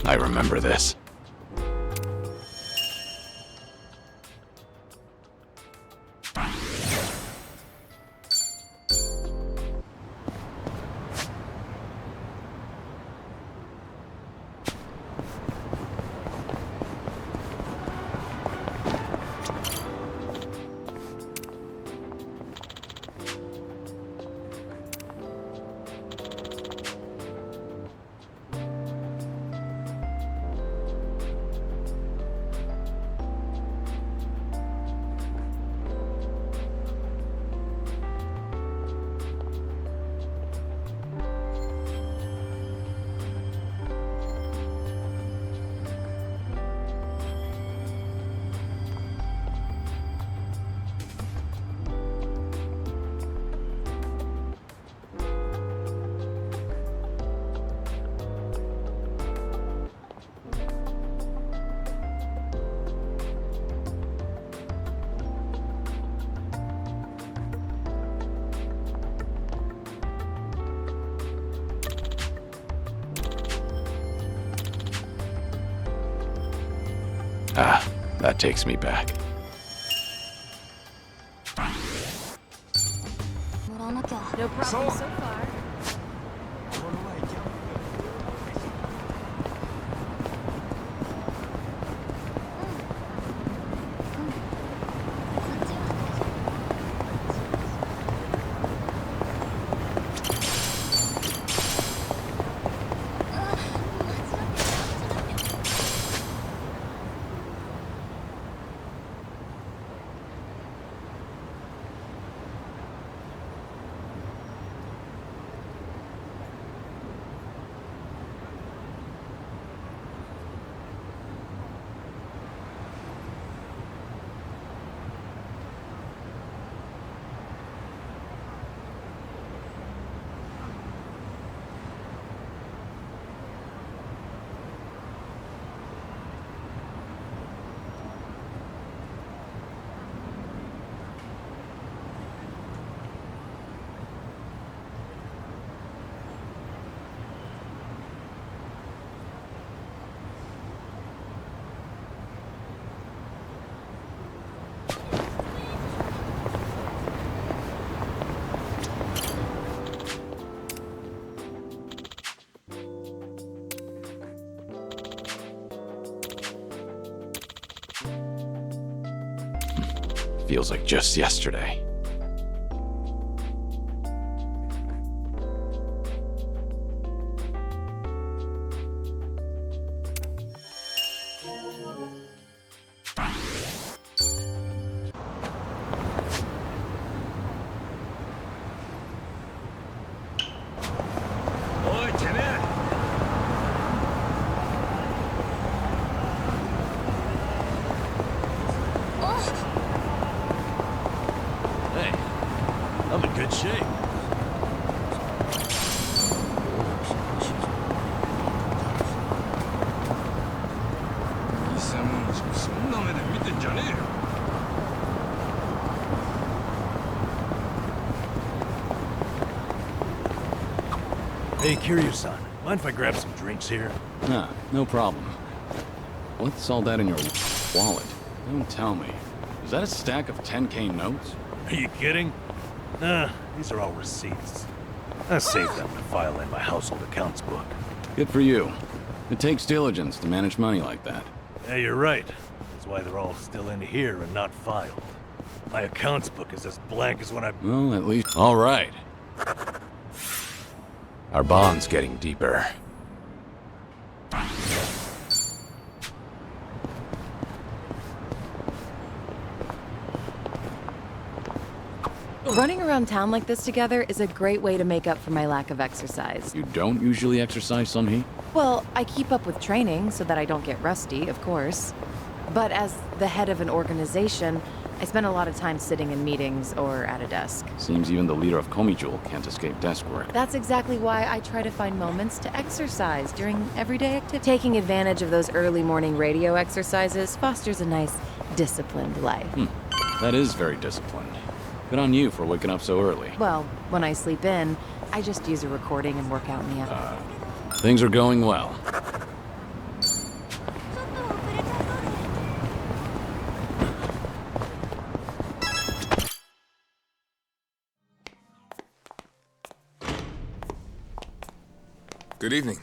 I remember this. Ah, that takes me back. No problem so far. Feels like just yesterday. I'm in good shape. Hey, Kiryu-san, mind if I grab some drinks here? Nah, no problem. What's all that in your wallet? Don't tell me. Is that a stack of 10K notes? Are you kidding? Nah, these are all receipts. I saved them to file in my household accounts book. Good for you. It takes diligence to manage money like that. Yeah, you're right. That's why they're all still in here and not filed. My accounts book is as blank as when I... Well, at least... All right. Our bond's getting deeper. Running around town like this together is a great way to make up for my lack of exercise. You don't usually exercise, Sun-Hee? Well, I keep up with training so that I don't get rusty, of course. But as the head of an organization, I spend a lot of time sitting in meetings or at a desk. Seems even the leader of Komijul can't escape desk work. That's exactly why I try to find moments to exercise during everyday activity. Taking advantage of those early morning radio exercises fosters a nice, disciplined life. That is very disciplined. Good on you for waking up so early. Well, when I sleep in, I just use a recording and work out in the afternoon. Things are going well. Good evening.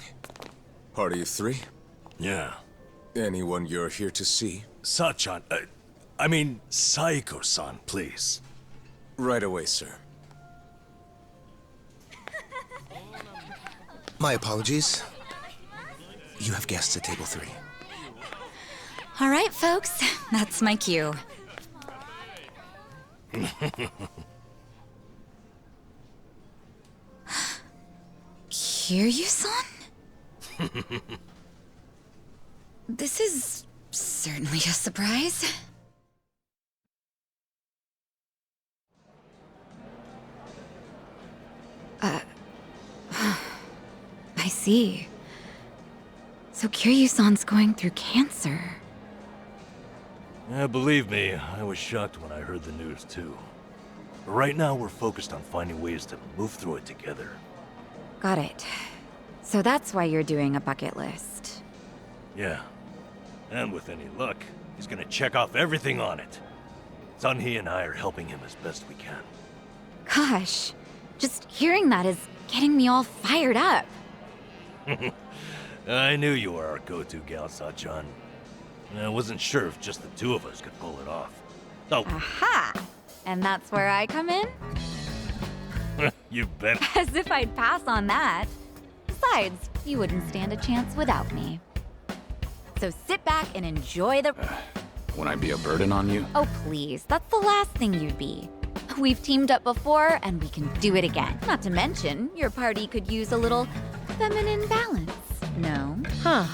Party of three? Yeah. Anyone you're here to see? Sachan, I mean, Saiko-san, please. Right away, sir. My apologies. You have guests at table 3. All right, folks. That's my cue. Kiryu-san? This is certainly a surprise. I see. So Kiryu-san's going through cancer. Yeah, believe me, I was shocked when I heard the news too. But right now we're focused on finding ways to move through it together. Got it. So that's why you're doing a bucket list. Yeah. And with any luck, He's gonna check off everything on it. Sunhee and I are helping him as best we can. Gosh, just hearing that is getting me all fired up. I knew you were our go-to gal, Sachan. I wasn't sure if just the two of us could pull it off. Oh. Aha! And that's where I come in? You bet. As if I'd pass on that. Besides, you wouldn't stand a chance without me. So sit back and enjoy the... Would I be a burden on you? Oh, please. That's the last thing you'd be. We've teamed up before, and we can do it again. Not to mention, your party could use a little feminine balance. No? Huh.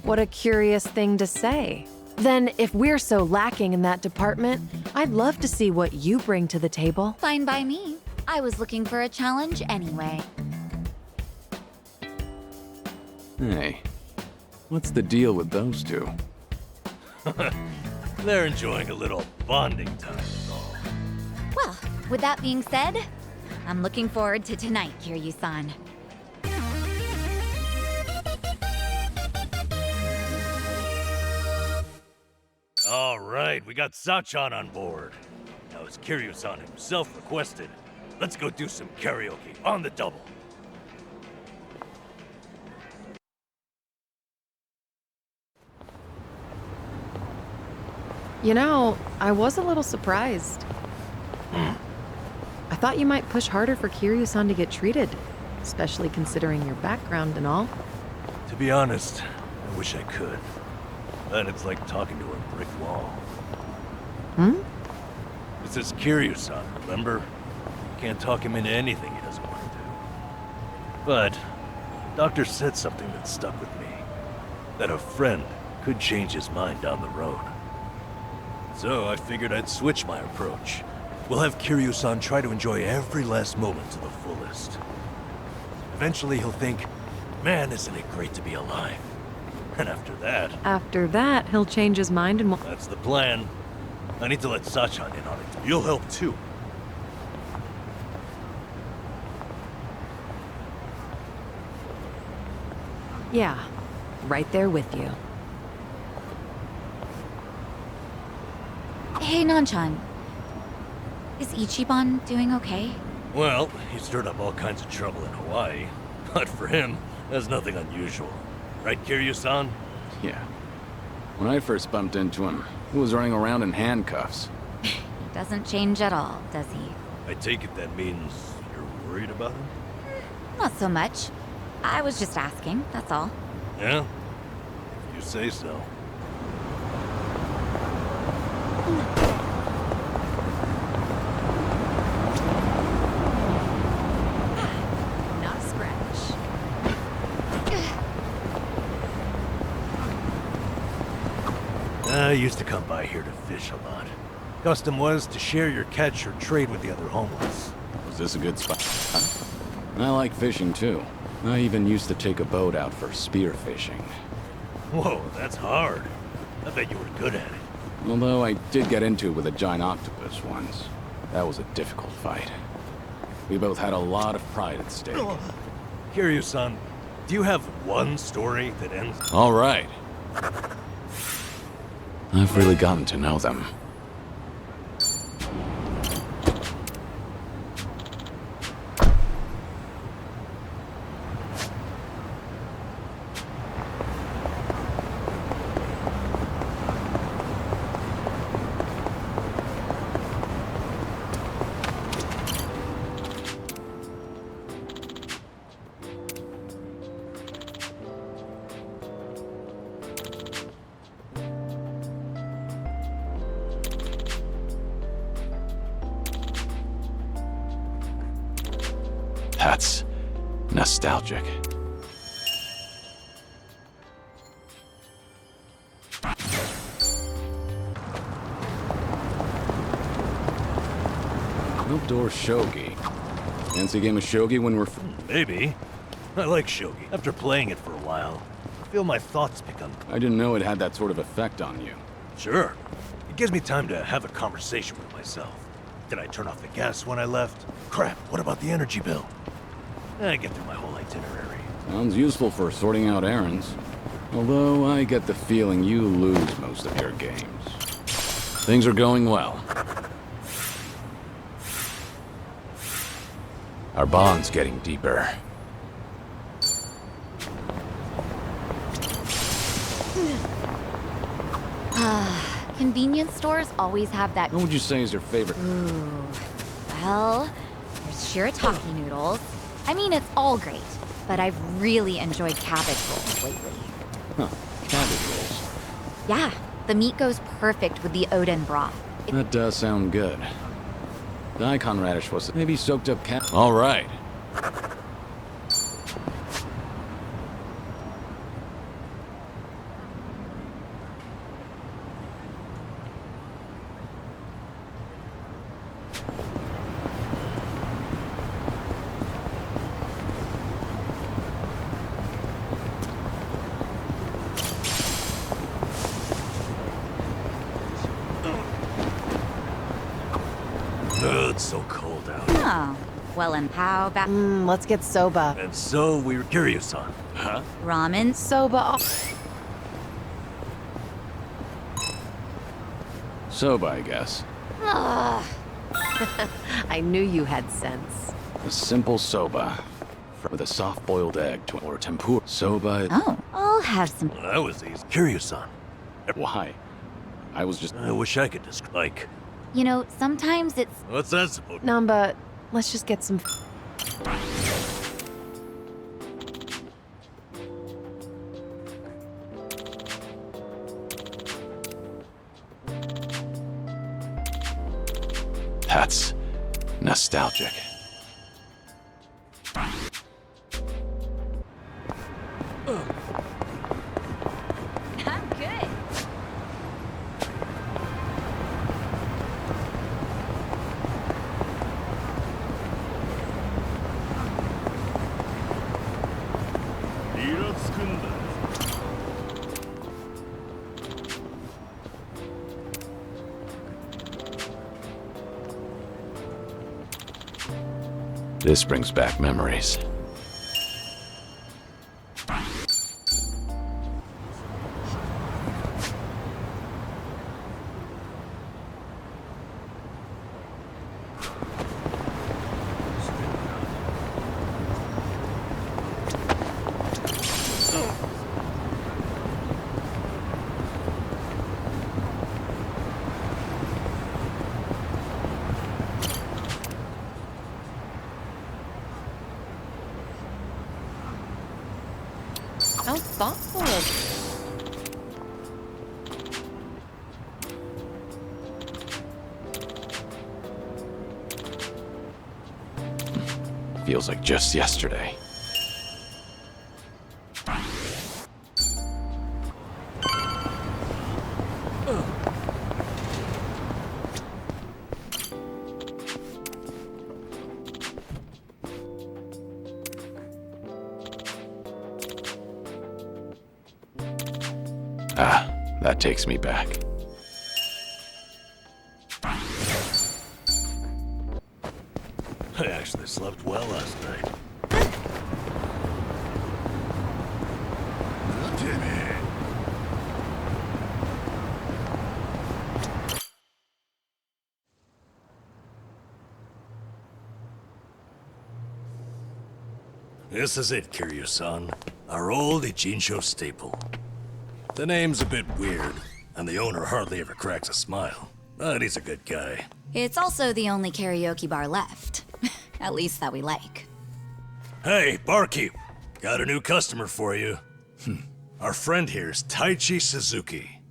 What a curious thing to say. Then, if we're so lacking in that department, I'd love to see what you bring to the table. Fine by me. I was looking for a challenge anyway. Hey, what's the deal with those two? They're enjoying a little bonding time, is all. Well, with that being said, I'm looking forward to tonight, Kiryu-san. All right, we got Sachan on board. Now, as Kiryu-san himself requested, let's go do some karaoke on the double. You know, I was a little surprised. I thought you might push harder for Kiryu-san to get treated, especially considering your background and all. To be honest, I wish I could. But it's like talking to a brick wall. Hmm? This is Kiryu-san, remember? You can't talk him into anything he doesn't want to do. But, the doctor said something that stuck with me. That a friend could change his mind down the road. So I figured I'd switch my approach. We'll have Kiryu-san try to enjoy every last moment to the fullest. Eventually he'll think, man, isn't it great to be alive? And after that... After that, he'll change his mind and... That's the plan. I need to let Sachan in on it. You'll help too. Yeah, right there with you. Hey, Nanchan. Is Ichiban doing okay? Well, he stirred up all kinds of trouble in Hawaii. But for him, that's nothing unusual. Right, Kiryu-san? Yeah. When I first bumped into him, he was running around in handcuffs. He doesn't change at all, does he? I take it that means you're worried about him? Not so much. I was just asking, that's all. Yeah? If you say so. Not a scratch. I used to come by here to fish a lot. Custom was to share your catch or trade with the other homeless. Was this a good spot? I like fishing too. I even used to take a boat out for spear fishing. Whoa, that's hard. I bet you were good at it. Although I did get into it with a giant octopus once. That was a difficult fight. We both had a lot of pride at stake. Kiryu-san, do you have one story that ends... All right. I've really gotten to know them. That's nostalgic. Outdoor shogi. Fancy game of shogi when we're... Maybe. I like shogi. After playing it for a while, I feel my thoughts become... I didn't know it had that sort of effect on you. Sure. It gives me time to have a conversation with myself. Did I turn off the gas when I left? Crap, what about the energy bill? I get through my whole itinerary. Sounds useful for sorting out errands. Although I get the feeling you lose most of your games. Things are going well. Our bond's getting deeper. Convenience stores always have that. What would you say is your favorite? Ooh. Well, there's shirataki noodles. I mean, it's all great, but I've really enjoyed cabbage rolls lately. Huh, cabbage rolls. Yeah, the meat goes perfect with the Oden broth. That does sound good. Daikon radish was maybe soaked up cat. All right. It's so cold out. Oh, well, and how about Let's get soba. And so we were curious on. Huh? ramen? Soba. Soba, I guess. Ugh. I knew you had sense. A simple soba. With a soft-boiled egg or tempura. Soba. Oh, I'll have some. I was easy. Curious on. Why? I was just. I wish I could describe. Like, You know, sometimes it's. what's that supposed to Namba, let's just get some. That's nostalgic. I'm good. This brings back memories. How thoughtful of you. Feels like just yesterday. Ah, that takes me back. I actually slept well last night. Damn it. This is it, Kiryu-san. Our old Ichincho staple. The name's a bit weird, and the owner hardly ever cracks a smile. But he's a good guy. It's also the only karaoke bar left. At least that we like. Hey, barkeep. Got a new customer for you. Our friend here's Taichi Suzuki.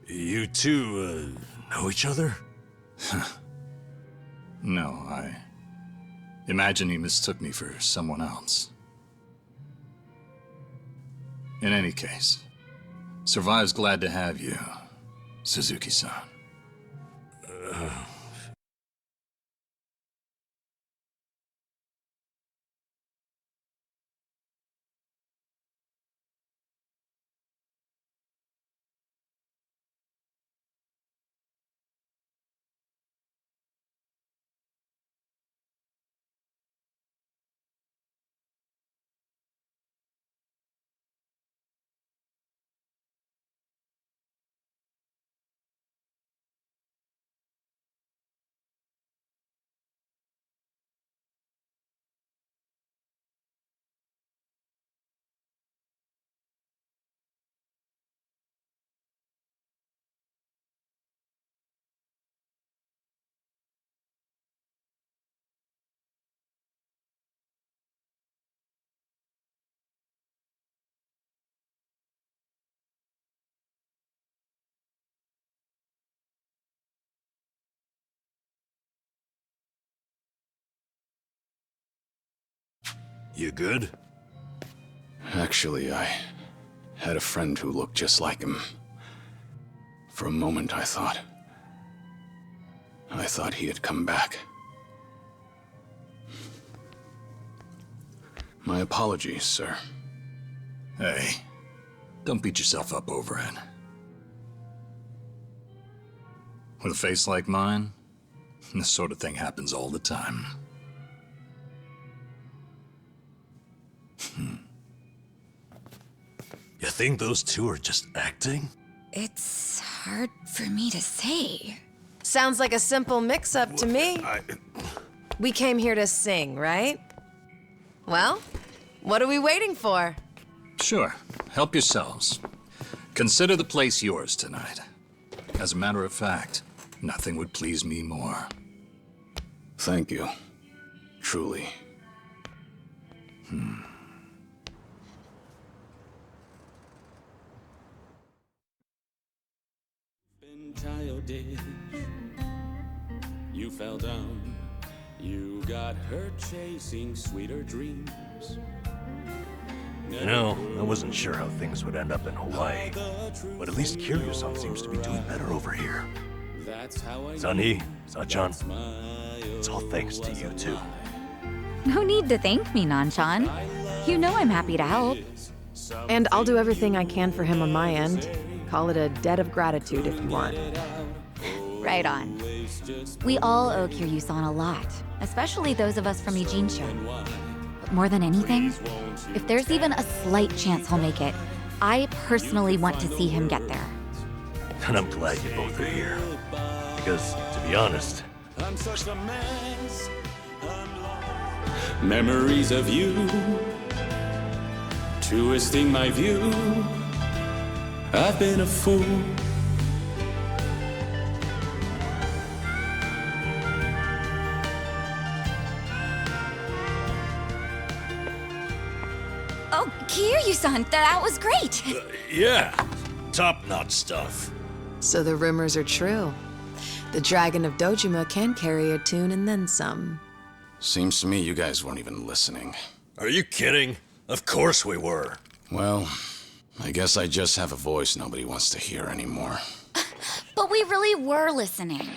You two, know each other? No, I imagine he mistook me for someone else. In any case, Survive's glad to have you, Suzuki-san. You good? Actually, I had a friend who looked just like him. For a moment, I thought he had come back. My apologies, sir. Hey, don't beat yourself up over it. With a face like mine, this sort of thing happens all the time. You think those two are just acting? It's hard for me to say. Sounds like a simple mix-up to me. We came here to sing, right? Well, what are we waiting for? Sure, help yourselves. Consider the place yours tonight. As a matter of fact, nothing would please me more. Thank you. Truly. Childish, you fell down, you got hurt chasing sweeter dreams. You know, I wasn't sure how things would end up in Hawaii, but at least Kiryu-san seems to be doing better over here. Sunhee, Sachan, it's all thanks to you two. No need to thank me, Nanshan. You know I'm happy to help. And I'll do everything I can for him on my end. Call it a debt of gratitude if you want. Right on. We all owe Kiryu-san a lot, especially those of us from Ijincho. But more than anything, if there's even a slight chance he'll make it, I personally want to see him get there. And I'm glad you both are here. Because, to be honest, I'm such a mess. Memories of you, twisting my view. I've been a fool. Oh, Kiryu-san, that was great. yeah, top-notch stuff. So the rumors are true. The Dragon of Dojima can carry a tune and then some. Seems to me you guys weren't even listening. Are you kidding? Of course we were. Well, I guess I just have a voice nobody wants to hear anymore. But we really were listening.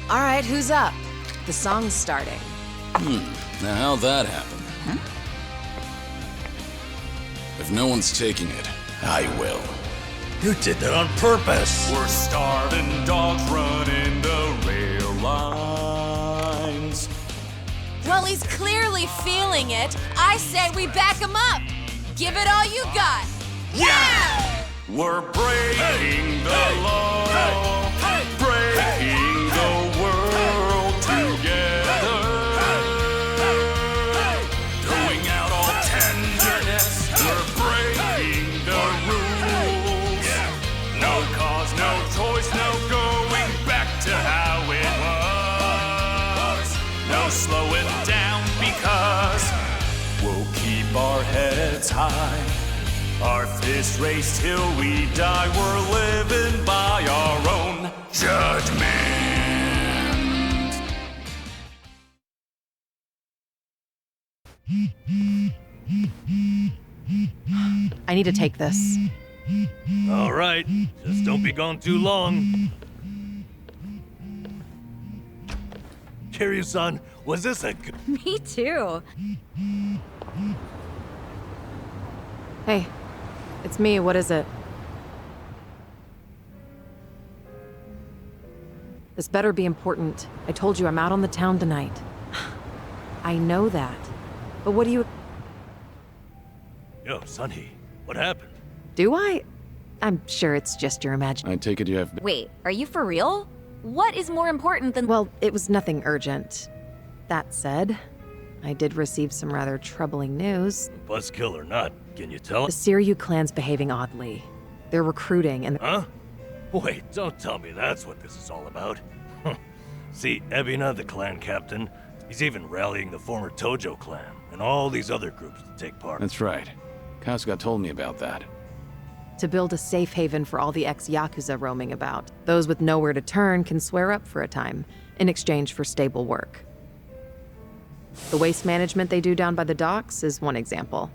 All right, who's up? The song's starting. Now how'd that happen? Huh? If no one's taking it, I will. You did that on purpose. We're starving dogs running the rail lines. Well, he's clearly feeling it. I said we back him up. Give it all you got. Yeah! We're breaking the law, breaking the world together. Throwing out all tenderness, we're breaking the rules. No cause, no choice, no going back to how it was. No slowing down because we'll keep our heads high. Our fist raised till we die. We're living by our own judgment. I need to take this. All right, just don't be gone too long. Kiryu-san, was this a good... Me too. Hey, it's me. What is it? This better be important. I told you I'm out on the town tonight. I know that. But what do you... Yo, Sunhee, what happened? Do I? I'm sure it's just your imagination. I take it you have... Wait, are you for real? What is more important than... Well, it was nothing urgent. That said, I did receive some rather troubling news. Buzzkill or not, can you tell The us? Siryu clan's behaving oddly. They're recruiting and... Huh? Wait, don't tell me that's what this is all about. See, Ebina, the clan captain, he's even rallying the former Tojo clan and all these other groups to take part. That's right. Kasuga told me about that. to build a safe haven for all the ex-Yakuza roaming about. Those with nowhere to turn can swear up for a time, in exchange for stable work. The waste management they do down by the docks is one example.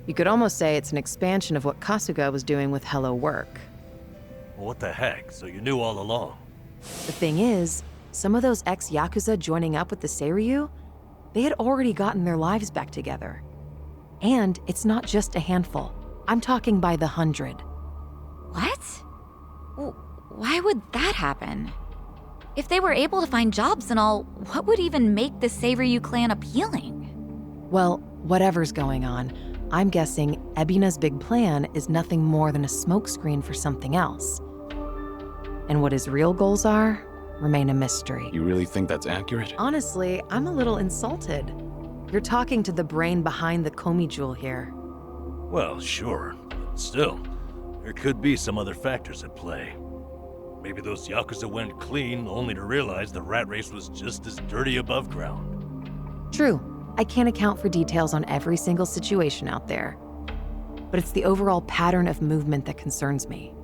You could almost say it's an expansion of what Kasuga was doing with Hello Work. Well, what the heck? So you knew all along? The thing is, some of those ex-Yakuza joining up with the Seiryu, they had already gotten their lives back together. And it's not just a handful. I'm talking by the 100. What? Why would that happen? If they were able to find jobs and all, what would even make the Seiryu clan appealing? Well, whatever's going on, I'm guessing Ebina's big plan is nothing more than a smokescreen for something else. And what his real goals are remain a mystery. You really think that's accurate? Honestly, I'm a little insulted. You're talking to the brain behind the Komi Jewel here. Well, sure, but still, there could be some other factors at play. Maybe those Yakuza went clean only to realize the rat race was just as dirty above ground. True, I can't account for details on every single situation out there. But it's the overall pattern of movement that concerns me.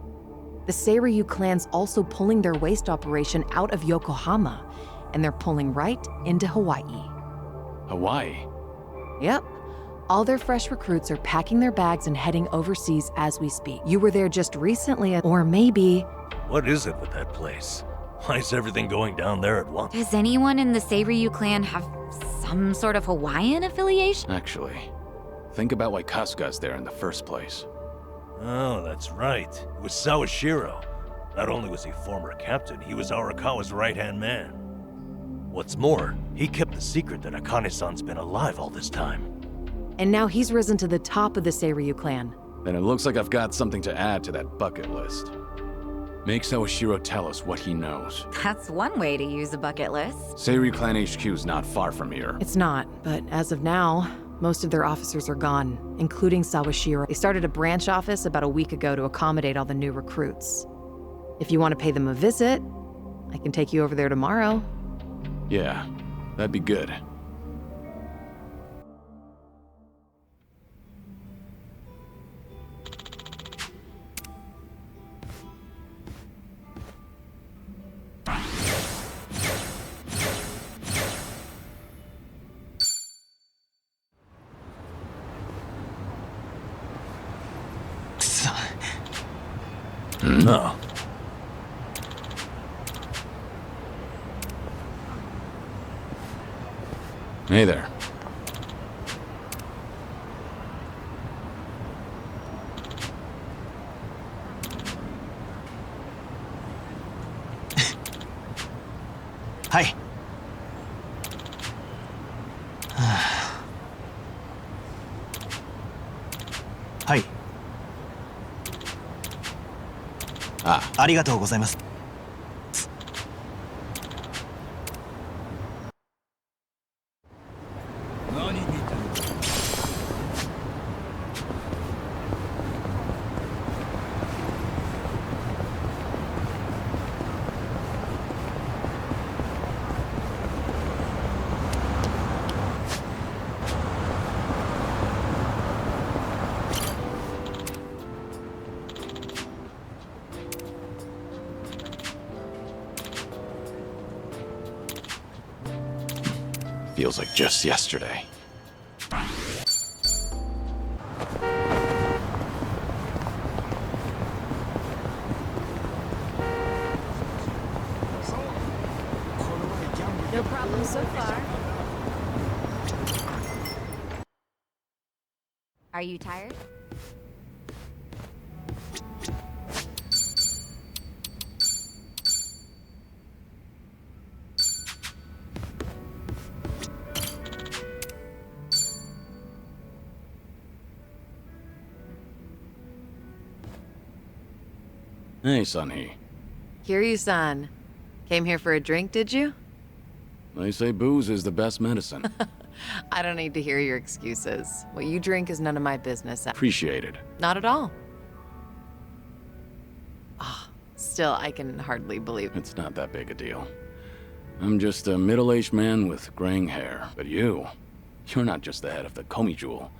The Seiryu clan's also pulling their waste operation out of Yokohama, and they're pulling right into Hawaii. Hawaii? Yep. All their fresh recruits are packing their bags and heading overseas as we speak. You were there just recently, or maybe... What is it with that place? Why is everything going down there at once? Does anyone in the Seiryu clan have some sort of Hawaiian affiliation? Actually, think about why Kasuga's there in the first place. Oh, that's right. It was Sawashiro. Not only was he former captain, he was Arakawa's right-hand man. What's more, he kept the secret that Akane-san's been alive all this time. And now he's risen to the top of the Seiryu clan. Then it looks like I've got something to add to that bucket list. Make Sawashiro tell us what he knows. That's one way to use a bucket list. Seiryu Clan HQ's not far from here. It's not, but as of now, most of their officers are gone, including Sawashiro. They started a branch office about a week ago to accommodate all the new recruits. If you want to pay them a visit, I can take you over there tomorrow. Yeah, that'd be good. No. Hey there. Hi. Hi. ありがとうございます。Feels like just yesterday. No problem so far. Are you tired? Hey, Sunhee. Kiryu-san. Came here for a drink, did you? They say booze is the best medicine. I don't need to hear your excuses. What you drink is none of my business. Appreciated. Not at all. Ah, still, I can hardly believe it. It's not that big a deal. I'm just a middle-aged man with graying hair. But you're not just the head of the Komi Jewel.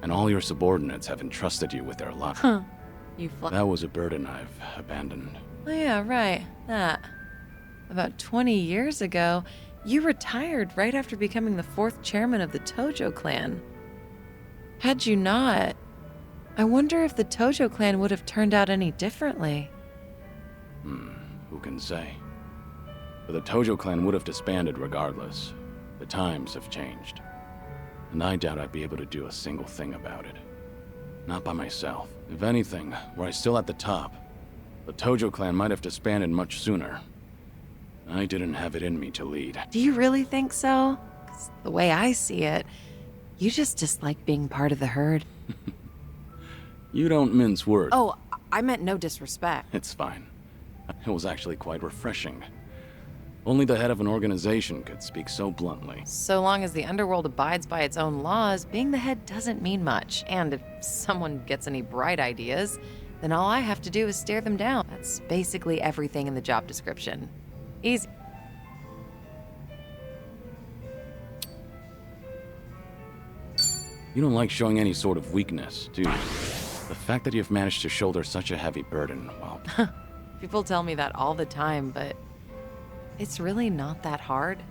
And all your subordinates have entrusted you with their luck. Huh. That was a burden I've abandoned. Oh yeah, right. That. About 20 years ago, You retired right after becoming the 4th chairman of the Tojo clan. Had you not, I wonder if the Tojo clan would have turned out any differently. Who can say? But the Tojo clan would have disbanded regardless. The times have changed. And I doubt I'd be able to do a single thing about it. Not by myself. If anything, were I still at the top, the Tojo clan might have disbanded much sooner. I didn't have it in me to lead. Do you really think so? 'Cause the way I see it, you just dislike being part of the herd. You don't mince words. Oh, I meant no disrespect. It's fine. It was actually quite refreshing. Only the head of an organization could speak so bluntly. So long as the underworld abides by its own laws, being the head doesn't mean much. And if someone gets any bright ideas, then all I have to do is stare them down. That's basically everything in the job description. Easy. You don't like showing any sort of weakness, do you? The fact that you've managed to shoulder such a heavy burden, well... People tell me that all the time, but it's really not that hard.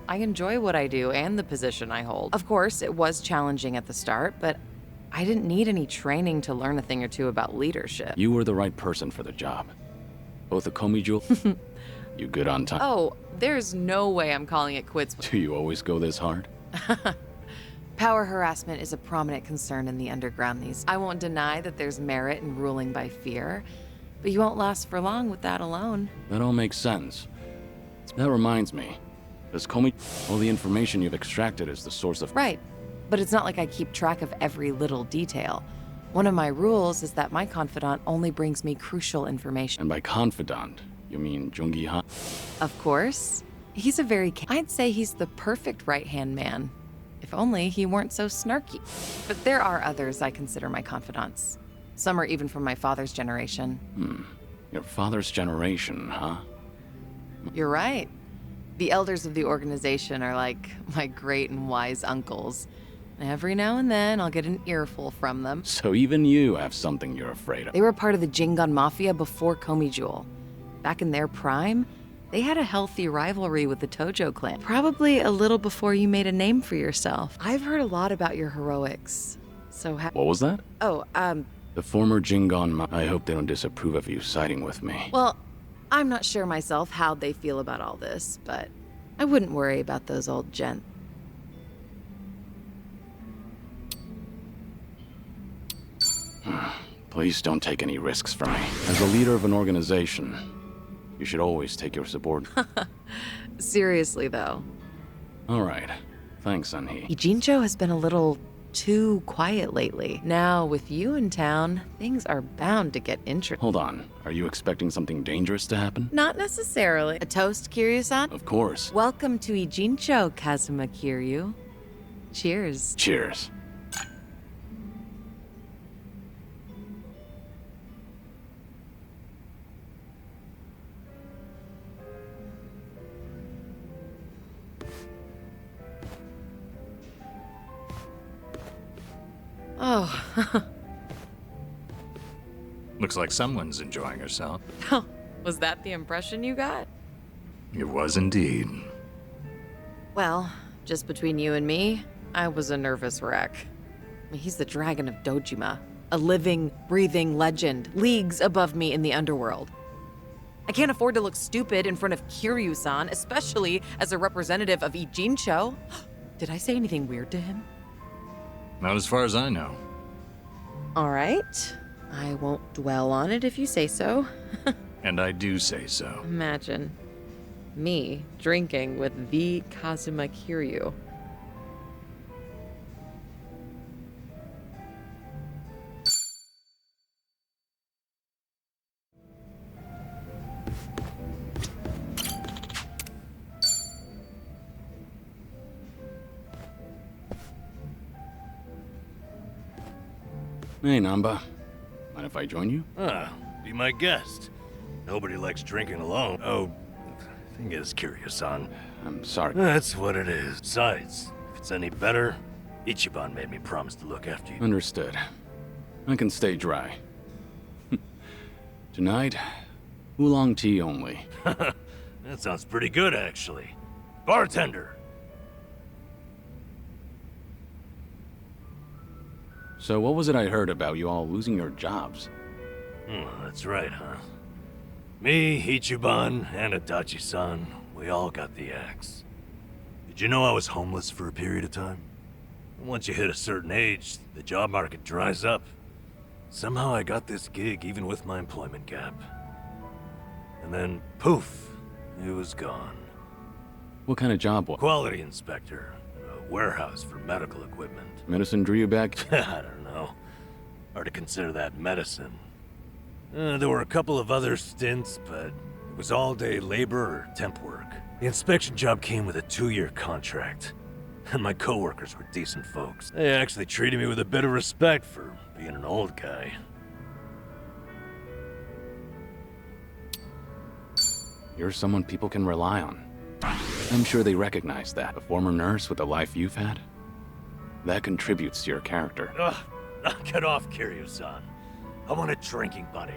I enjoy what I do and the position I hold. Of course, it was challenging at the start, but I didn't need any training to learn a thing or two about leadership. You were the right person for the job. Both a Komi jewel... You good on time? Oh, there's no way I'm calling it quits. Do you always go this hard? Power harassment is a prominent concern in the underground these. I won't deny that there's merit in ruling by fear, but you won't last for long with that alone. That all makes sense. That reminds me. Does Komi... all the information you've extracted is the source of... Right, but it's not like I keep track of every little detail. One of my rules is that my confidant only brings me crucial information. And by confidant, you mean Jungi-han? Of course. He's a very... I'd say he's the perfect right-hand man. If only he weren't so snarky. But there are others I consider my confidants. Some are even from my father's generation. Your father's generation, huh? You're right. The elders of the organization are like my great and wise uncles. Every now and then, I'll get an earful from them. So even you have something you're afraid of. They were part of the Jingon Mafia before Komi Jewel. Back in their prime, they had a healthy rivalry with the Tojo clan. Probably a little before you made a name for yourself. I've heard a lot about your heroics. So what was that? Oh, The former Jingon I hope they don't disapprove of you siding with me. Well, I'm not sure myself how they feel about all this, but I wouldn't worry about those old gents. Please don't take any risks for me. As a leader of an organization, you should always take your subordinate. Seriously, though. All right. Thanks, Anhee. Ijincho has been a little too quiet lately. Now, with you in town, things are bound to get interesting. Hold on. Are you expecting something dangerous to happen? Not necessarily. A toast, Kiryu-san? Of course. Welcome to Ijincho, Kazuma Kiryu. Cheers. Cheers. Oh. Looks like someone's enjoying herself. Was that the impression you got? It was indeed. Well, just between you and me, I was a nervous wreck. He's the dragon of Dojima, a living, breathing legend, leagues above me in the underworld. I can't afford to look stupid in front of Kiryu-san, especially as a representative of Ijincho. Did I say anything weird to him? Not as far as I know. All right. I won't dwell on it if you say so. And I do say so. Imagine me drinking with the Kazuma Kiryu. Hey, Namba. Mind if I join you? Be my guest. Nobody likes drinking alone. Oh, thing is, Kiryu-san. I'm sorry. That's what it is. Besides, if it's any better, Ichiban made me promise to look after you. Understood. I can stay dry. Tonight, oolong tea only. That sounds pretty good, actually. Bartender! So what was it I heard about you all losing your jobs? That's right, huh? Me, Ichiban, and Adachi-san, we all got the axe. Did you know I was homeless for a period of time? Once you hit a certain age, the job market dries up. Somehow I got this gig even with my employment gap. And then, poof, it was gone. What kind of job was it? Quality inspector, a warehouse for medical equipment. Medicine drew you back? I don't know. Hard to consider that medicine. There were a couple of other stints, but it was all-day labor or temp work. The inspection job came with a 2-year contract. And my coworkers were decent folks. They actually treated me with a bit of respect for being an old guy. You're someone people can rely on. I'm sure they recognize that. A former nurse with the life you've had? That contributes to your character. Ugh, knock it off, Kiryu-san. I want a drinking buddy.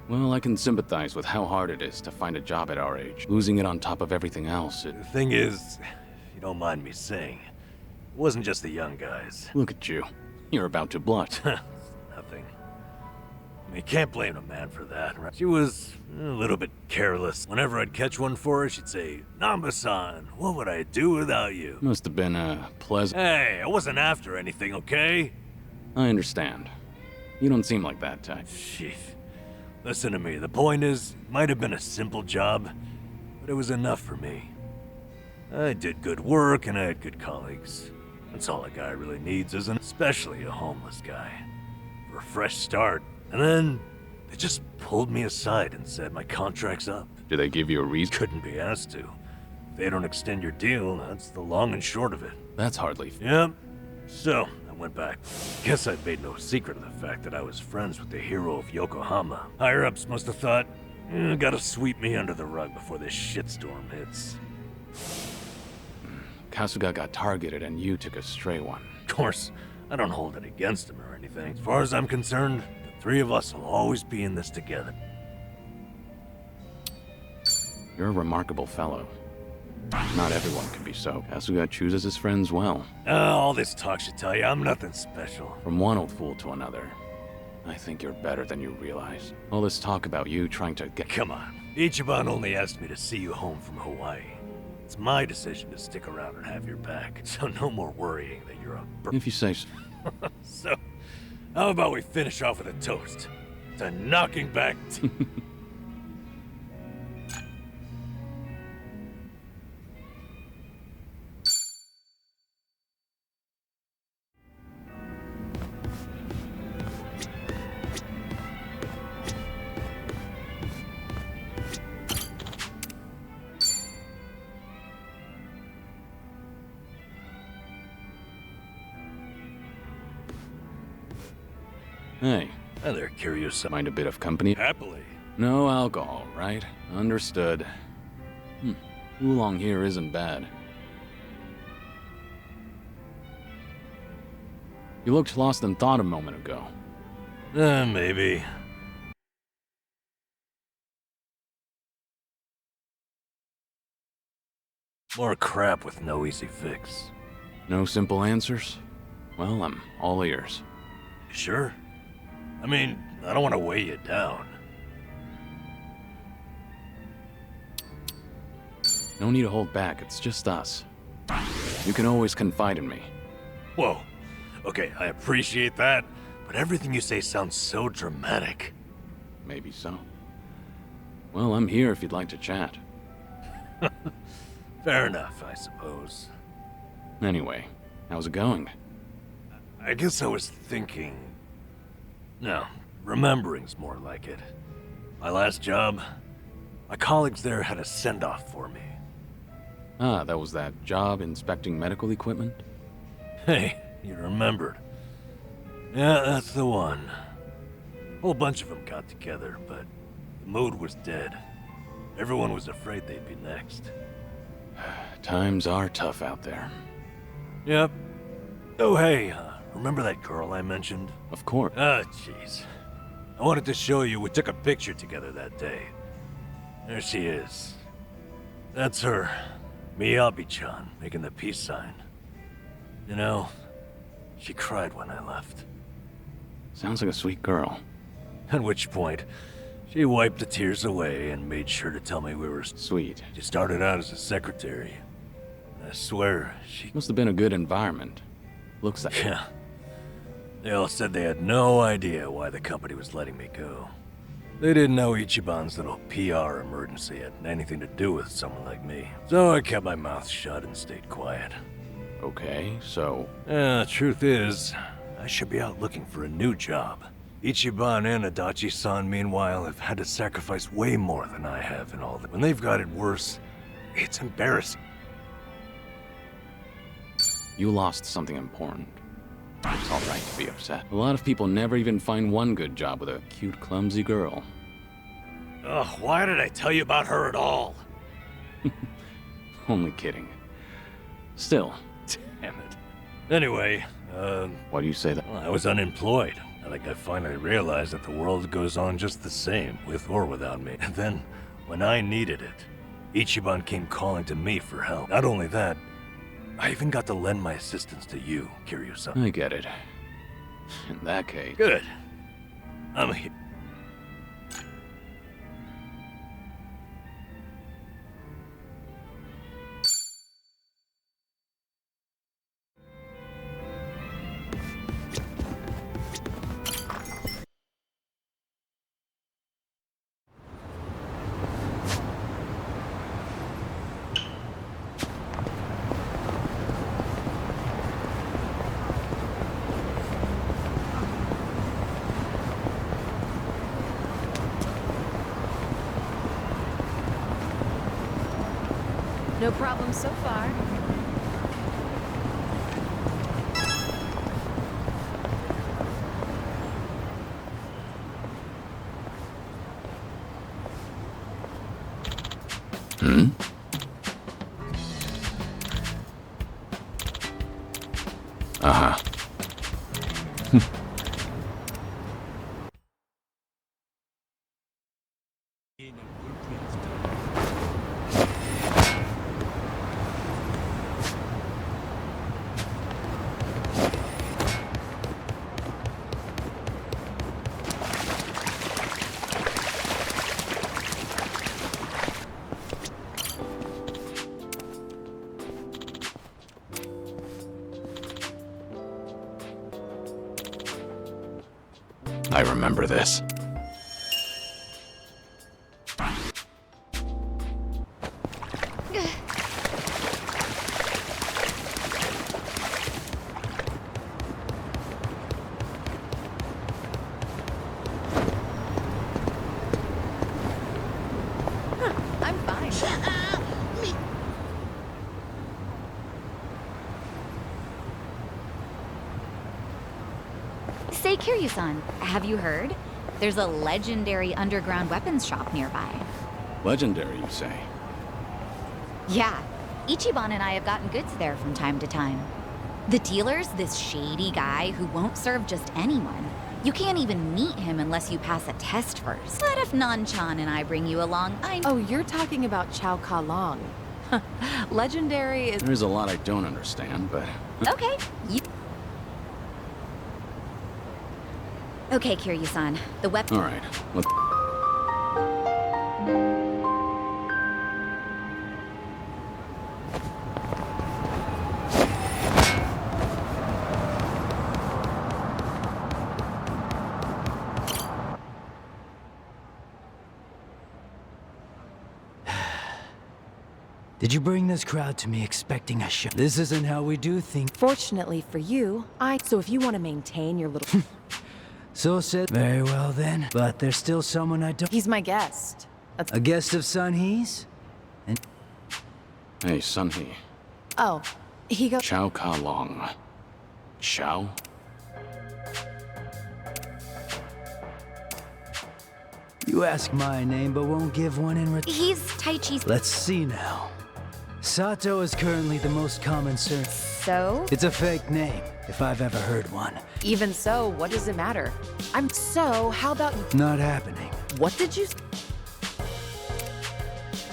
Well, I can sympathize with how hard it is to find a job at our age. Losing it on top of everything else, The thing is, if you don't mind me saying, it wasn't just the young guys. Look at you. You're about to blush. Nothing. I mean, can't blame a man for that, right? She was a little bit careless. Whenever I'd catch one for her, she'd say, Namba-san, what would I do without you? Must have been a pleasant... Hey, I wasn't after anything, okay? I understand. You don't seem like that type. Sheesh. Listen to me, the point is, it might have been a simple job, but it was enough for me. I did good work and I had good colleagues. That's all a guy really needs, isn't it? Especially a homeless guy. For a fresh start. And then, they just pulled me aside and said my contract's up. Did they give you a reason? Couldn't be asked to. If they don't extend your deal, that's the long and short of it. That's hardly fair. Yep. So, I went back. Guess I made no secret of the fact that I was friends with the hero of Yokohama. Higher-ups must have thought, gotta sweep me under the rug before this shitstorm hits. Kasuga got targeted and you took a stray one. Of course, I don't hold it against him or anything. As far as I'm concerned, the 3 of us will always be in this together. You're a remarkable fellow. Not everyone can be so. Kasuga chooses his friends well. All this talk should tell you I'm nothing special. From one old fool to another. I think you're better than you realize. All this talk about you trying to get... Come on. Ichiban only asked me to see you home from Hawaii. It's my decision to stick around and have your back. So no more worrying that you're a... If you say so. So, how about we finish off with a toast? To knocking back... Hey. Hi there, Kiryu-san. Mind a bit of company? Happily. No alcohol, right? Understood. Oolong here isn't bad. You looked lost in thought a moment ago. Maybe. More crap with no easy fix. No simple answers? Well, I'm all ears. Sure. I mean, I don't want to weigh you down. No need to hold back, it's just us. You can always confide in me. Whoa. Okay, I appreciate that, but everything you say sounds so dramatic. Maybe so. Well, I'm here if you'd like to chat. Fair enough, I suppose. Anyway, how's it going? I guess I was thinking... No, remembering's more like it. My last job, my colleagues there had a send-off for me. Ah, that was that job inspecting medical equipment? Hey, you remembered. Yeah, that's the one. A whole bunch of them got together, but the mood was dead. Everyone was afraid they'd be next. Times are tough out there. Yep. Oh, hey, remember that girl I mentioned? Of course. Ah, jeez. I wanted to show you we took a picture together that day. There she is. That's her. Miyabi-chan, making the peace sign. You know, she cried when I left. Sounds like a sweet girl. At which point, she wiped the tears away and made sure to tell me we were sweet. She started out as a secretary. I swear, she must have been a good environment. Looks like Yeah. They all said they had no idea why the company was letting me go. They didn't know Ichiban's little PR emergency had anything to do with someone like me. So I kept my mouth shut and stayed quiet. Okay, so... The truth is, I should be out looking for a new job. Ichiban and Adachi-san, meanwhile, have had to sacrifice way more than I have in all that. When they've got it worse, it's embarrassing. You lost something important. It's all right to be upset. A lot of people never even find one good job with a cute, clumsy girl. Ugh, why did I tell you about her at all? Only kidding. Still. Damn it. Anyway, Why do you say that? Well, I was unemployed. I finally realized that the world goes on just the same, with or without me. And then, when I needed it, Ichiban came calling to me for help. Not only that, I even got to lend my assistance to you, Kiryu-san. I get it. In that case... Good. I'm here. No problem so far. Hmm? Uh-huh. I remember this. I'm fine. Say, Kiryu-san, have you heard? There's a legendary underground weapons shop nearby. Legendary, you say? Yeah, Ichiban and I have gotten goods there from time to time. The dealer's this shady guy who won't serve just anyone. You can't even meet him unless you pass a test first. What if Nan-chan and I bring you along? Oh, you're talking about Chow Ka Long. Legendary is... There's a lot I don't understand, but... Okay, Okay, Kiryu-san, the weapon... All right, let's... Did you bring this crowd to me expecting a show? This isn't how we do things. Fortunately for you, So if you want to maintain your little... So said. Very well then. But there's still someone I don't... He's my guest. A guest of Sun-Hee's? And... Hey, Sun-Hee. Oh, he goes... Chow Ka Long. Chow? You ask my name, but won't give one in return. He's Taichi's... Let's see now. Sato is currently the most common surname. So? It's a fake name, if I've ever heard one. Even so, what does it matter? How about you... Not happening. What did you...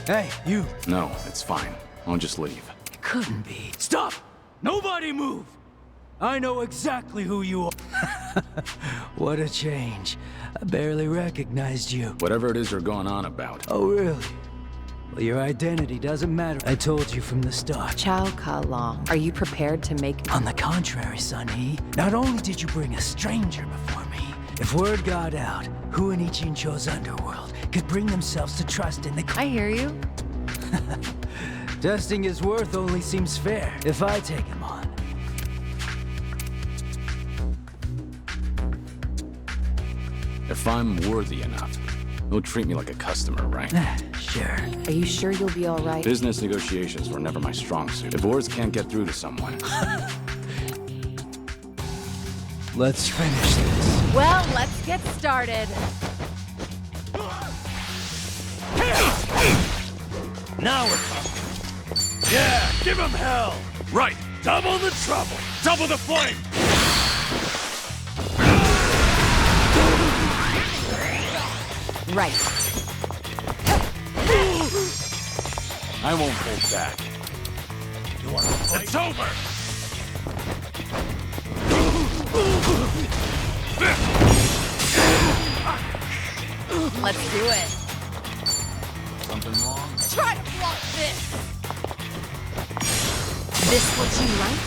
Hey, you! No, it's fine. I'll just leave. It couldn't be. Stop! Nobody move! I know exactly who you are. What a change. I barely recognized you. Whatever it is you're going on about. Oh, really? Well, your identity doesn't matter. I told you from the start. Chao Ka Long, are you prepared to make... On the contrary, Sun He, not only did you bring a stranger before me, if word got out, who in Ichincho's underworld could bring themselves to trust in the... I hear you. Testing his worth only seems fair if I take him on. If I'm worthy enough, he'll treat me like a customer, right? Sure. Are you sure you'll be all right? Business negotiations were never my strong suit. If words can't get through to someone... Let's finish this. Well, let's get started. Now we're talking. Yeah, give him hell! Right, double the trouble, double the flame! Right. I won't hold back. You want to fight? It's over! Let's do it. Something wrong? Try to block this. This what you like?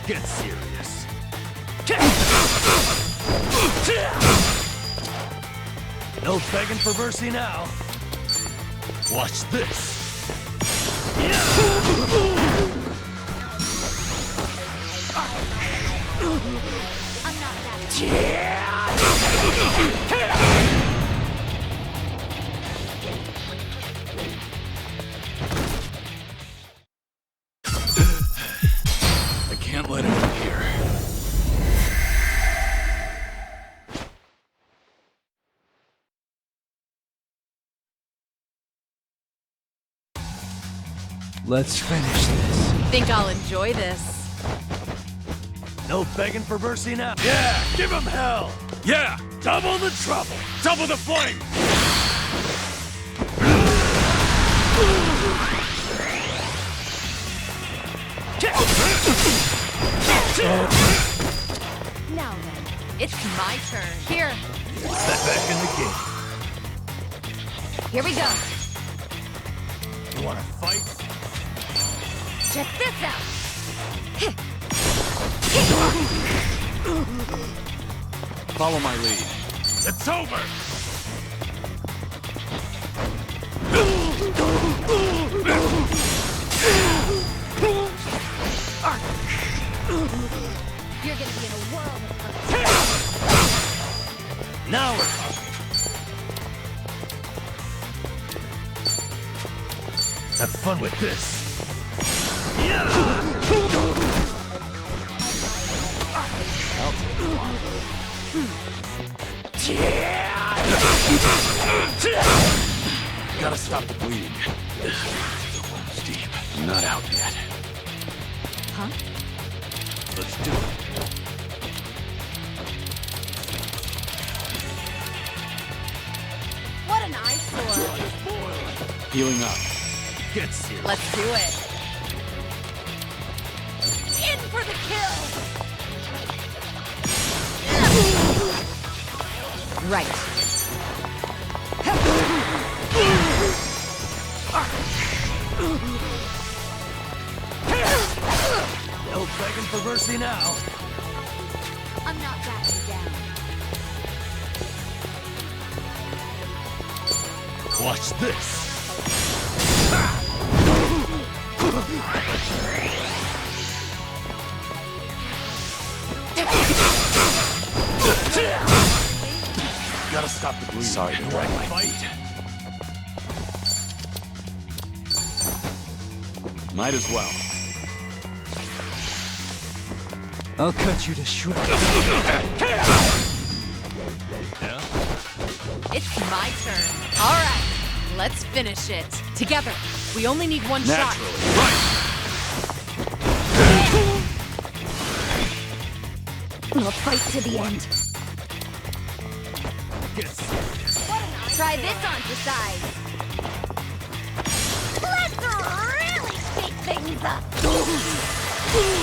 Get serious. No begging for mercy now. Watch this. I can't let him in here. Let's finish this. Think I'll enjoy this. No begging for mercy now. Yeah, give him hell. Yeah, double the trouble, double the flame. Now then, it's my turn. Here. Step back in the game. Here we go. You wanna fight? Check this out. Follow my lead. It's over. You're gonna be in a world of hurt. Now we're talking. Have fun with this. Gotta stop the bleeding. It's deep. I'm not out yet. Huh? Let's do it. What an eyesore. Healing up. Get serious. Let's do it. In for the kill. Right. No begging for mercy now. I'm not backing down. Watch this. Gotta stop the bleeding. Sorry to drag my feet. Might as well. I'll cut you to shreds. Yeah? It's my turn. All right, let's finish it. Together. We only need one shot. We'll fight to the end. Get Try this on for size. Let's really shake things up.